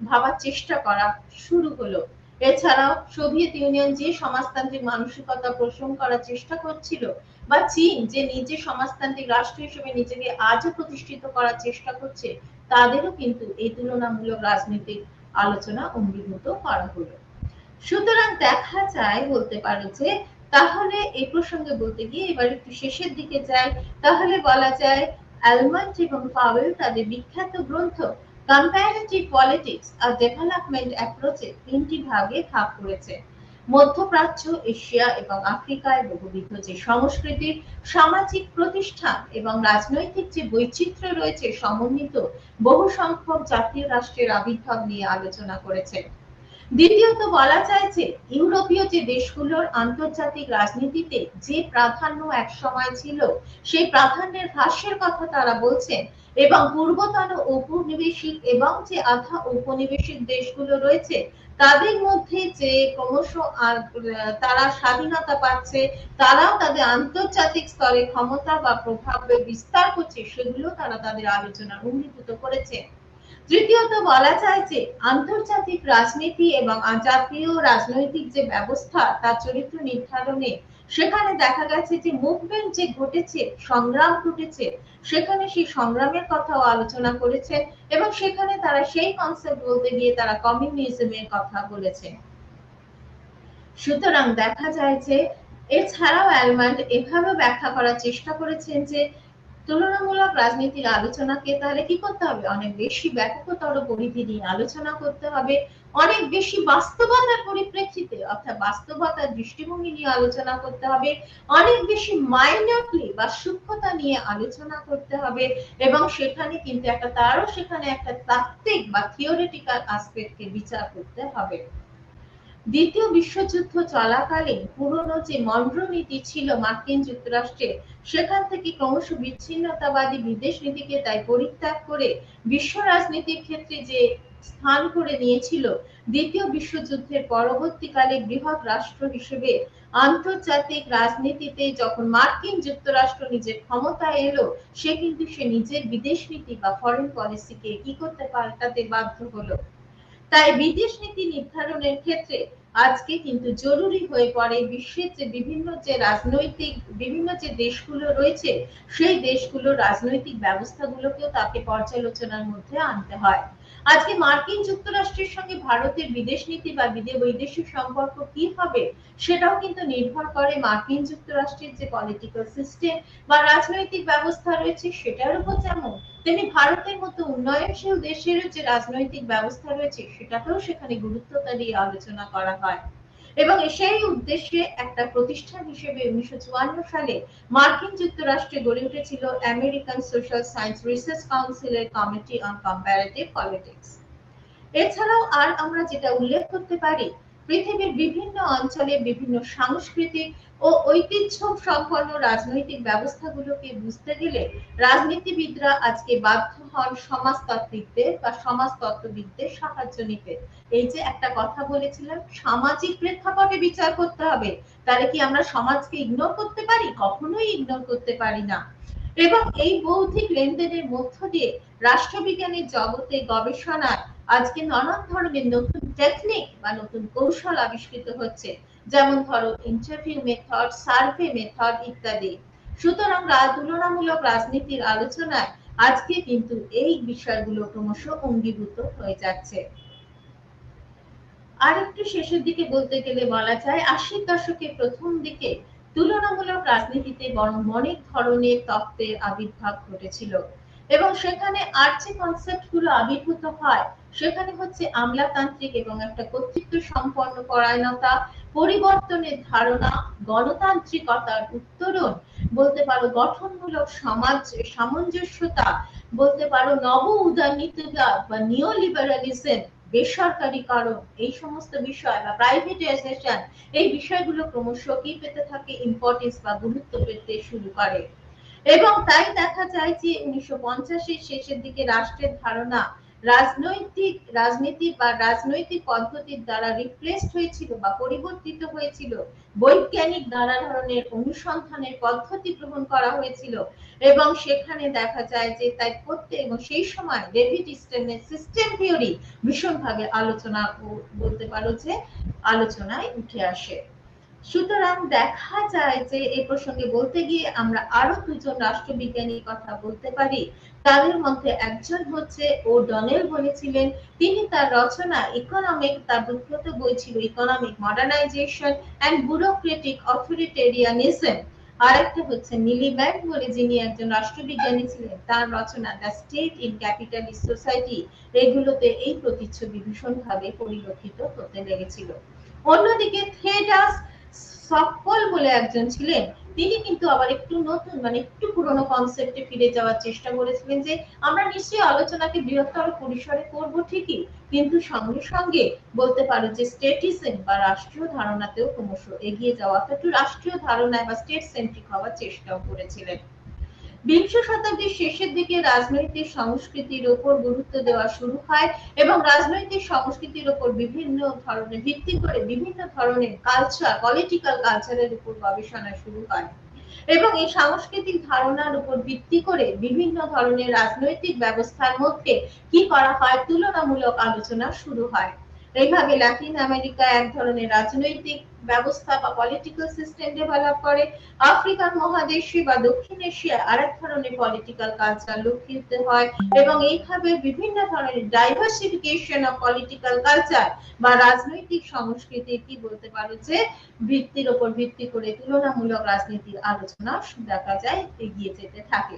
ভাবার চেষ্টা করা শুরু হলো। এছাড়াও সোভিয়েত ইউনিয়ন যে সমাজতান্ত্রিক মানসিকতা পোষণ করার চেষ্টা করছিল, বা চীন যে নিজে সমাজতান্ত্রিক রাষ্ট্র হিসেবে নিজেকে আজও প্রতিষ্ঠিত করার চেষ্টা করছে, তাদেরও কিন্তু এই তুলনামূলক রাজনৈতিক আলোচনা অঙ্গীভূত করা হলো। সুতরাং দেখা যায় বলতে পারো যে তাহলে এই প্রসঙ্গে বলতে গিয়ে এবার একটু শেষের দিকে যাই, তাহলে বলা যায় অ্যালমন্ড এবং পাওয়েল তাদের বিখ্যাত গ্রন্থ কম্পারেটিভ পলিটিক্স আর ডেভেলপমেন্ট অ্যাপ্রোচে তিনটি ভাগে ভাগ করেছে। মধ্যপ্রাচ্য, এশিয়া এবং আফ্রিকায় বহুবিধ যে সংস্কৃতির, সামাজিক প্রতিষ্ঠান এবং রাজনৈতিক যে বৈচিত্র্য রয়েছে সমন্বিত বহু সংখ্যক জাতীয় রাষ্ট্রের আবির্ভাব নিয়ে আলোচনা করেছেন। দ্বিতীয়ত বলা যায় যে ইউরোপীয় যে দেশগুলোর আন্তর্জাতিক রাজনীতিতে যে প্রাধান্য এক সময় ছিল, সেই প্রাধান্যের হ্রাসের কথা তারা বলছেন, এবং পূর্বতন ঔপনিবেশিক এবং যে আধা ঔপনিবেশিক দেশগুলো রয়েছে তাদের মধ্যে যে ক্রমশ তারা স্বাধীনতা পাচ্ছে, তারাও তাদের আন্তর্জাতিক স্তরে ক্ষমতা বা প্রভাব বিস্তার করছে, সেগুলো তারা তাদের আলোচনা অঙ্গীভূত করেছে। তৃতীয়ত বলা যায় যে আন্তর্জাতিক রাজনীতি এবং জাতীয় রাজনৈতিক যে ব্যবস্থা তার চরিত্র নির্ধারণে সেখানে দেখা গেছে যে মুভমেন্ট যে ঘটেছে, সংগ্রাম ঘটেছে, সেখানে সেই সংগ্রামের কথাও আলোচনা করেছেন, এবং সেখানে তারা সেই কনসেপ্ট বলতে গিয়ে তারা কমিউনিজমের কথা বলেছেন। সুতরাং দেখা যায় যে এছাড়াও অ্যালমন্ড এভাবে ব্যাখ্যা করার চেষ্টা করেছেন যে তুলনামূলক রাজনীতির আলোচনাকে তাহলে কি করতে হবে? অনেক বেশি ব্যাপকতর পরিধি নিয়ে আলোচনা করতে হবে, অনেক বেশি বাস্তবতার পরিপ্রেক্ষিতে অর্থাৎ বাস্তবতার দৃষ্টিভঙ্গি নিয়ে আলোচনা করতে হবে, অনেক বেশি মাইনরলি বা সূক্ষ্মতা নিয়ে আলোচনা করতে হবে, এবং সেখানে কিন্তু তারও সেখানে একটা তাত্ত্বিক বা থিওরিটিক্যাল আসপেক্টকে বিচার করতে হবে। দ্বিতীয় বিশ্বযুদ্ধ চলাকালীন পুরনো যে মন্ত্রনীতি ছিল মার্কিন যুক্তরাষ্ট্রে, সেখান থেকে ক্রমশ বিচ্ছিন্নতাবাদী বিদেশ নীতিকে তাই পরিত্যাগ করে বিশ্ব রাজনীতির ক্ষেত্রে যে স্থান করে নিয়েছিল, দ্বিতীয় বিশ্বযুদ্ধের পরবর্তীকালে বৃহৎ রাষ্ট্র হিসেবে আন্তর্জাতিক রাজনীতিতে যখন মার্কিন যুক্তরাষ্ট্র নিজের ক্ষমতায় এলো, সে কিন্তু সে নিজের বিদেশ নীতি বা ফরেন পলিসিকে কি করতে পাল্টাতে বাধ্য হলো। তাই বিদেশ নীতি নির্ধারণের ক্ষেত্রে আজকে কিন্তু জরুরি হয়ে পড়ে বিশ্বের যে বিভিন্ন যে দেশগুলো রয়েছে, সেই দেশগুলোর রাজনৈতিক ব্যবস্থাগুলোকেও তাকে পর্যালোচনার মধ্যে আনতে হয়। আজকে মার্কিন যুক্তরাষ্ট্রের সঙ্গে ভারতের বিদেশ নীতি বা বৈদেশিক সম্পর্ক কি হবে, সেটাও কিন্তু নির্ভর করে মার্কিন যুক্তরাষ্ট্রের যে পলিটিক্যাল সিস্টেম বা রাজনৈতিক ব্যবস্থা রয়েছে সেটার উপর। যেমন তেমনি ভারতের মতো উন্নয়নশীল দেশের যে রাজনৈতিক ব্যবস্থা রয়েছে সেটাকেও সেখানে গুরুত্বতা দিয়ে আলোচনা করা হয়। এবং সেই উদ্দেশ্যে একটা প্রতিষ্ঠান হিসেবে 1954 সালে মার্কিন যুক্তরাষ্ট্রে গড়ে উঠেছিল আমেরিকান সোশ্যাল সায়েন্স রিসার্চ কাউন্সিলের কমিটি অন কম্পারেটিভ পলিটিক্স। এছাড়াও আর আমরা যেটা উল্লেখ করতে পারি, পৃথিবীর বিভিন্ন অঞ্চলে বিভিন্ন সাংস্কৃতিক ও ঐতিহ্য সম্পন্ন রাজনৈতিক ব্যবস্থাগুলোকে বুঝতে গেলে রাজনীতিবিদরা আজকে বাধ্য হন সমাজতাত্ত্বিকদের বা সমাজতত্ত্ববিদদের সাহায্য নিতে। এই যে একটা কথা বলেছিলাম, সামাজিক প্রেক্ষাপটে বিচার করতে হবে, তাহলে কি আমরা সমাজকে ইগনোর করতে পারি? কখনোই ইগনোর করতে পারি না। এবং এই বৌদ্ধিক লেনদেনের মধ্য দিয়ে রাষ্ট্রবিজ্ঞানের জগতে গবেষণায় আজকে নানান ধরনের নতুন টেকনিক বা নতুন কৌশল আবিষ্কৃত হচ্ছে, যেমন ধরো ইন্টারভিউ মেথড, সার্ভে মেথড ইত্যাদি। সুতরাং তুলনামূলক রাজনীতির আলোচনায় আজকে কিন্তু এই বিষয়গুলো ক্রমশ অঙ্গীভূত হয়ে যাচ্ছে। আর একটু শেষের দিকে বলতে গেলে বলা যায় 80-র দশকের প্রথম দিকে তুলনামূলক রাজনীতিতে বরং অনেক ধরনের তত্ত্বের আবির্ভাব ঘটেছিল, এবং সেখানে আর যে কনসেপ্ট গুলো আবির্ভূত হয় সেখানে হচ্ছে আমলাতান্ত্রিক এবং একটা কর্তৃত্ব সম্পন্ন পরায়ণতা, পরিবর্তনের ধারণা, গণতান্ত্রিকতার উত্তরণ, বলতে পারো গঠনমূলক সমাজ সামঞ্জস্যতা, বলতে পারো নব উদারনীতিবাদ বা নিও লিবারালিজম, বেসরকারীকরণ, এই সমস্ত বিষয় বা প্রাইভেটাইজেশন, এই বিষয়গুলো ক্রমশ কি পেতে থাকে, ইম্পর্টেন্স বা গুরুত্ব পেতে শুরু করে। এবং তাই দেখা যায় যে 1950-এর শেষের দিকে রাষ্ট্রের ধারণা রাজনীতি বা রাজনৈতিক পদ্ধতির দ্বারা রিপ্লেসড হয়েছিল বা পরিবর্তিত হয়েছিল, বৈজ্ঞানিক নানা ধরনের অনুসন্ধানের পদ্ধতি গ্রহণ করা হয়েছিল, এবং সেখানে দেখা যায় যে তাই করতে এবং সেই সময় ডেভিড স্টেনের সিস্টেম থিওরি ভীষণভাবে বলতে পারো যে আলোচনায় উঠে আসে। সুতরাং দেখা যায় যে এই প্রসঙ্গে বলতে গিয়ে আমরা আরো দুজন রাষ্ট্রবিজ্ঞানীর কথা বলতে পারি। তাদের মধ্যে একজন হচ্ছে ও'ডনেল বলেছিলেন, তিনি তার রচনা ইকোনমিক, তার বিখ্যাত বই ছিল economic modernisation and bureaucratic authoritarianism. আরেকটা হচ্ছে মিলিব্যান্ড বলে, যিনি একজন রাষ্ট্রবিজ্ঞানী ছিলেন, তার রচনা the state in capitalist society. এগুলোতে এই প্রতিচ্ছবি ভীষণভাবে পরিলক্ষিত হতে লেগেছিল। অন্যদিকে থেডাস সফল বলে একজন ছিলেন, তিনি কিন্তু আবার একটু নতুন একটু পুরনো কনসেপ্টে ফিরে যাওয়ার চেষ্টা করেছিলেন, যে আমরা নিশ্চয়ই আলোচনাকে বৃহত্তর পরিসরে করব ঠিকই, কিন্তু সঙ্গে সঙ্গে বলতে পারো যে স্টেটিজম বা রাষ্ট্রীয় ধারণাতেও ক্রমশ এগিয়ে যাওয়া, একটু রাষ্ট্রীয় ধারণায় বা স্টেট সেন্ট্রিক হওয়ার চেষ্টাও করেছিলেন। বিংশ শতাব্দীর শেষের দিকে রাজনৈতিক সংস্কৃতির উপর গুরুত্ব দেওয়া শুরু হয়, এবং রাজনৈতিক সংস্কৃতির উপর বিভিন্ন ধরনের ভিত্তি করে বিভিন্ন ধরনের কালচার, পলিটিক্যাল কালচারের উপর গবেষণা শুরু হয়, এবং এই সাংস্কৃতিক ধারণার উপর ভিত্তি করে বিভিন্ন ধরনের রাজনৈতিক ব্যবস্থার মধ্যে কি করা হয়, তুলনামূলক আলোচনা শুরু হয়। এইভাবে লাতিন আমেরিকা এক ধরনের রাজনৈতিক ব্যবস্থা বা পলিটিক্যাল সিস্টেম ডেভেলপ করে, আফ্রিকান মহাদেশে বা দক্ষিণ এশিয়া আরেক ধরনের পলিটিক্যাল কালচার লক্ষিত হয়, এবং এইভাবে বিভিন্ন ধরনের ডাইভার্সিফিকেশন অফ পলিটিক্যাল কালচার বা রাজনৈতিক সংস্কৃতি কি বলতে পারো যে ভিত্তির উপর ভিত্তি করে তুলনামূলক রাজনীতির আলোচনা দেখা যায় এগিয়ে যেতে থাকে।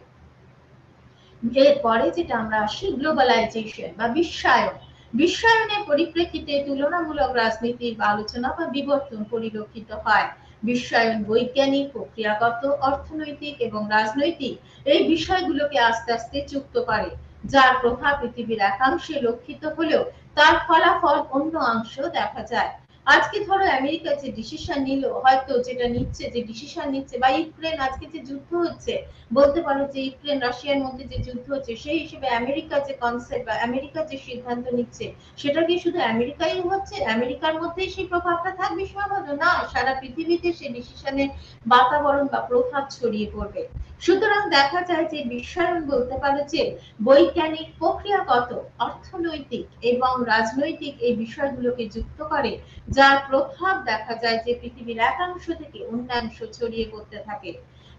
এরপরে যেটা আমরা আসি গ্লোবালাইজেশন বা বিশ্বায়ন। বিশ্বায়নের পরিপ্রেক্ষিতে তুলনামূলক রাজনীতির আলোচনা বা বিবর্তন পরিলক্ষিত হয়। বিশ্বায়ন বৈজ্ঞানিক, প্রক্রিয়াগত, অর্থনৈতিক এবং রাজনৈতিক এই বিষয়গুলোকে আস্তে আস্তে যুক্ত করে, যার প্রভাব পৃথিবীর একাংশে লক্ষিত হলেও তার ফলাফল অন্য অংশেও দেখা যায়। আজকে ধরো আমেরিকা যে ডিসিশন নিল, হয়তো যেটা নিচ্ছে, যে ডিসিশন নিচ্ছে, বা ইউক্রেন আজকে যে যুদ্ধ হচ্ছে, বলতে পারো যে ইউক্রেন রাশিয়ার মধ্যে যে যুদ্ধ হচ্ছে, সেই হিসেবে আমেরিকা যে কনসেপ্ট বা আমেরিকা যে সিদ্ধান্ত নিচ্ছে, সেটা কি শুধু আমেরিকাই হচ্ছে, আমেরিকার মধ্যেই সেই প্রভাবটা থাকবে সীমাবদ্ধ? না, সারা পৃথিবীতে সেই ডিসিশনের বাতাবরণ বা প্রভাব ছড়িয়ে পড়বে। সুতরাং দেখা যায় যে বিশ্বায়ন বলতে পারে যে বৈজ্ঞানিক, প্রক্রিয়াগত, অর্থনৈতিক এবং রাজনৈতিক এই বিষয়গুলোকে যুক্ত করে, যার প্রভাব দেখা যায় যে পৃথিবীর একাংশ থেকে অন্যাংশ ছড়িয়ে পড়তে থাকে।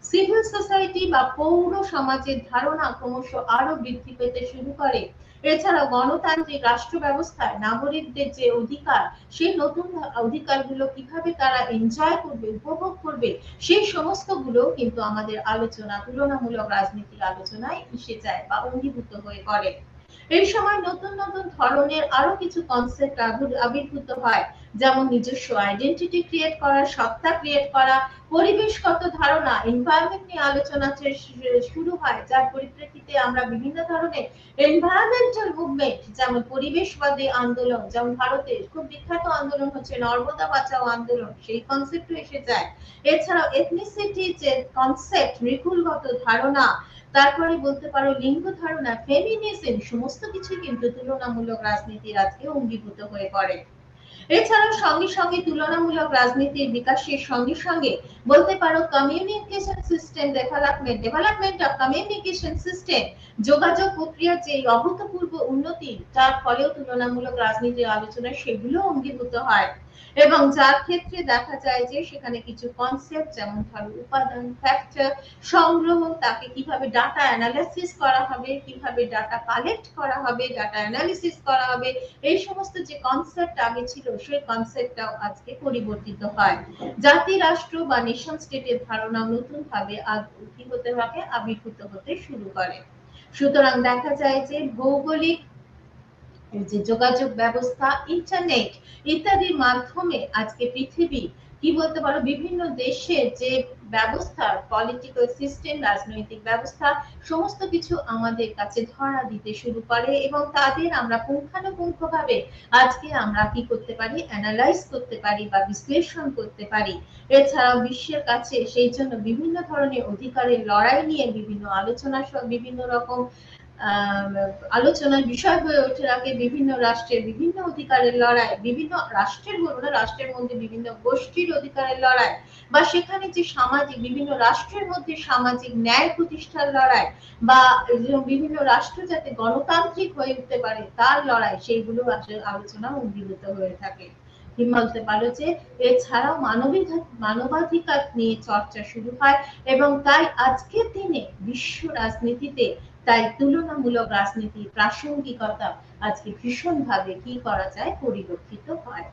সিভিল সোসাইটি বা পৌর সমাজের ধারণা ক্রমশ আরো বৃদ্ধি পেতে শুরু করে। এছাড়া গণতান্ত্রিক রাষ্ট্র ব্যবস্থায় নাগরিকদের যে অধিকার, সেই নতুন অধিকারগুলো কিভাবে তারা এনজয় করবে, উপভোগ করবে, সেই সমস্ত গুলো কিন্তু আমাদের আলোচনা, তুলনামূলক রাজনীতির আলোচনায় এসে যায় বা অঙ্গীভূত হয়ে পড়ে। এই সময় নতুন নতুন ধরনের আরো কিছু কনসেপ্ট আবির্ভূত হয়, যেমন নিজস্ব আইডেন্টিটি ক্রিয়েট করা, সত্তা ক্রিয়েট করা, পরিবেশগত ধারণা, এনভায়রনমেন্ট নিয়ে আলোচনা শুরু হয়, যার পরিপ্রেক্ষিতে আমরা বিভিন্ন ধরনের এনভায়রনমেন্টাল মুভমেন্ট, যেমন পরিবেশবাদী আন্দোলন, যেমন ভারতের খুব বিখ্যাত আন্দোলন হচ্ছে নর্মদা বাঁচাও আন্দোলন, সেই কনসেপ্টও এসে যায়। এছাড়াও এথনিসিটি যে কনসেপ্ট, নৃকুলগত ধারণা, তারপরে বলতে পারো লিঙ্গ ধারণা, ফেমিনিজম, সমস্ত কিছু কিন্তু তুলনামূলক রাজনীতির আজকে অঙ্গীভূত হয়ে পড়ে। এছাড়াও সঙ্গে সঙ্গে তুলনামূলক রাজনীতির বিকাশের সঙ্গে সঙ্গে বলতে পারো communication system development of communication system, যোগাযোগ প্রক্রিয়ার যে অভূতপূর্ব উন্নতি, তার ফলেও তুলনামূলক রাজনীতির আলোচনা সেগুলো অঙ্গীভূত হয়। এবং যার ক্ষেত্রে দেখা যায় যে সেখানে কিছু কনসেপ্ট, যেমন ধরো উপাদান, ফ্যাক্টর, সংগ্রহ, তাকে কিভাবে ডাটা অ্যানালাইসিস করা হবে, কিভাবে ডাটা কালেক্ট করা হবে, ডাটা অ্যানালিসিস করা হবে, এই সমস্ত যে কনসেপ্ট আগে ছিল, সেই কনসেপ্টটাও আজকে পরিবর্তিত হয়। জাতি, রাষ্ট্র বা নেশন স্টেটের ধারণা নতুন ভাবে কি হতে থাকে, আবির্ভূত হতে শুরু করে। সুতরাং দেখা যায় যে ভৌগোলিক যে যোগাযোগ ব্যবস্থা, ইন্টারনেট ইত্যাদির মাধ্যমে আজকে পৃথিবী, কি বলতে পারো, বিভিন্ন দেশের যে ব্যবস্থা, পলিটিক্যাল সিস্টেম, রাজনৈতিক ব্যবস্থা, সমস্ত কিছু আমাদের কাছে ধরা দিতে শুরু করে, এবং তাদের আমরা পুঙ্খানুপুঙ্খভাবে আজকে আমরা কি করতে পারি, অ্যানালাইজ করতে পারি বা বিশ্লেষণ করতে পারি। এছাড়াও বিশ্বের কাছে সেই জন্য বিভিন্ন ধরনের অধিকারের লড়াই নিয়ে বিভিন্ন আলোচনা, বিভিন্ন রকম আলোচনার বিষয় হয়ে ওঠে থাকে বিভিন্ন রাষ্ট্রের বিভিন্ন অধিকারের লড়াই, বিভিন্ন রাষ্ট্রের বলবো না, রাষ্ট্রের মধ্যে বিভিন্ন গোষ্ঠীর অধিকারের লড়াই, বা সেখানে যে সামাজিক, বিভিন্ন রাষ্ট্রের মধ্যে সামাজিক ন্যায় প্রতিষ্ঠার লড়াই, বা বিভিন্ন রাষ্ট্র যাতে গণতান্ত্রিক হয়ে উঠতে পারে তার লড়াই, সেইগুলো আলোচনা অঙ্গীভূত হয়ে থাকে। বলতে পারো যে এছাড়াও মানবাধিকার নিয়ে চর্চা শুরু হয়, এবং তাই আজকের দিনে বিশ্ব রাজনীতিতে তাই তুলনামূলক রাজনীতির প্রাসঙ্গিকতা আজকে ভীষণভাবে কি করা যায়, পরিলক্ষিত হয়।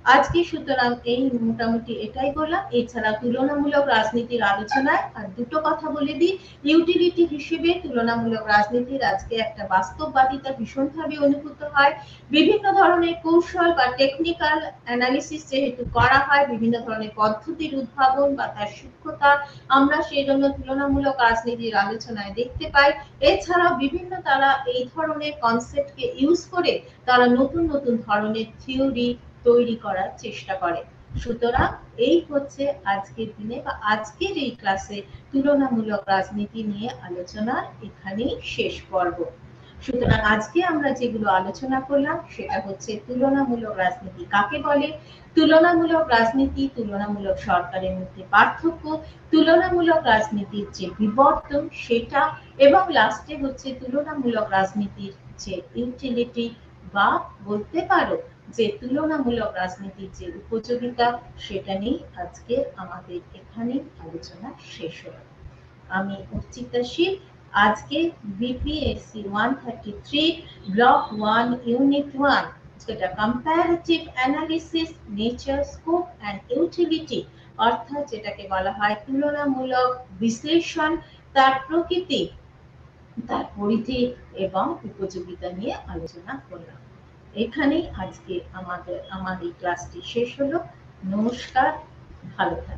আজকে সুতরাং এই মোটামুটি এটাই বললাম। এছাড়া তুলনামূলক রাজনীতির আলোচনায় আর দুটো কথা বলে দিই। ইউটিলিটি হিসেবে তুলনামূলক রাজনীতির আজকে একটা বাস্তববাদিতা ভীষণভাবে অনুভূত হয়। বিভিন্ন ধরনের কৌশল বা টেকনিক্যাল অ্যানালিসিস যেহেতু করা হয়, বিভিন্ন ধরনের পদ্ধতির উদ্ভাবন বা তার সূক্ষ্মতা আমরা সেই জন্য তুলনামূলক রাজনীতির আলোচনায় দেখতে পাই। এছাড়াও বিভিন্ন তারা এই ধরনের কনসেপ্টকে ইউজ করে তারা নতুন নতুন ধরনের থিওরি তৈরি করার চেষ্টা করে। সুতরাং এই হচ্ছে আজকের দিনে বা আজকের এই ক্লাসে তুলনামূলক রাজনীতি নিয়ে আলোচনার এখানেই শেষ পর্ব। সুতরাং আজকে আমরা যেগুলো আলোচনা করলাম সেটা হচ্ছে তুলনামূলক রাজনীতি কাকে বলে, তুলনামূলক রাজনীতি, তুলনামূলক সরকারের মধ্যে পার্থক্য, তুলনামূলক রাজনীতির যে বিবর্তন সেটা, এবং লাস্টে হচ্ছে তুলনামূলক রাজনীতির যে ইউটিলিটি বা বলতে পারো যে তুলনামূলক রাজনীতির যে উপযোগিতা, সেটা নিয়ে আজকে আমাদের এখানে আলোচনা শেষ হলো। আমি অর্চিতা শীল। আজকে বিপিএসসি 133 ব্লক 1 ইউনিট 1 যেটা comparative analysis, nature, scope and utility, অর্থাৎ যেটাকে বলা হয় তুলনামূলক বিশ্লেষণ, তার প্রকৃতি, তার পরিধি এবং উপযোগিতা নিয়ে আলোচনা করলাম। এখানেই আজকে আমার এই ক্লাসটি শেষ হলো। নমস্কার, ভালো থাকবেন।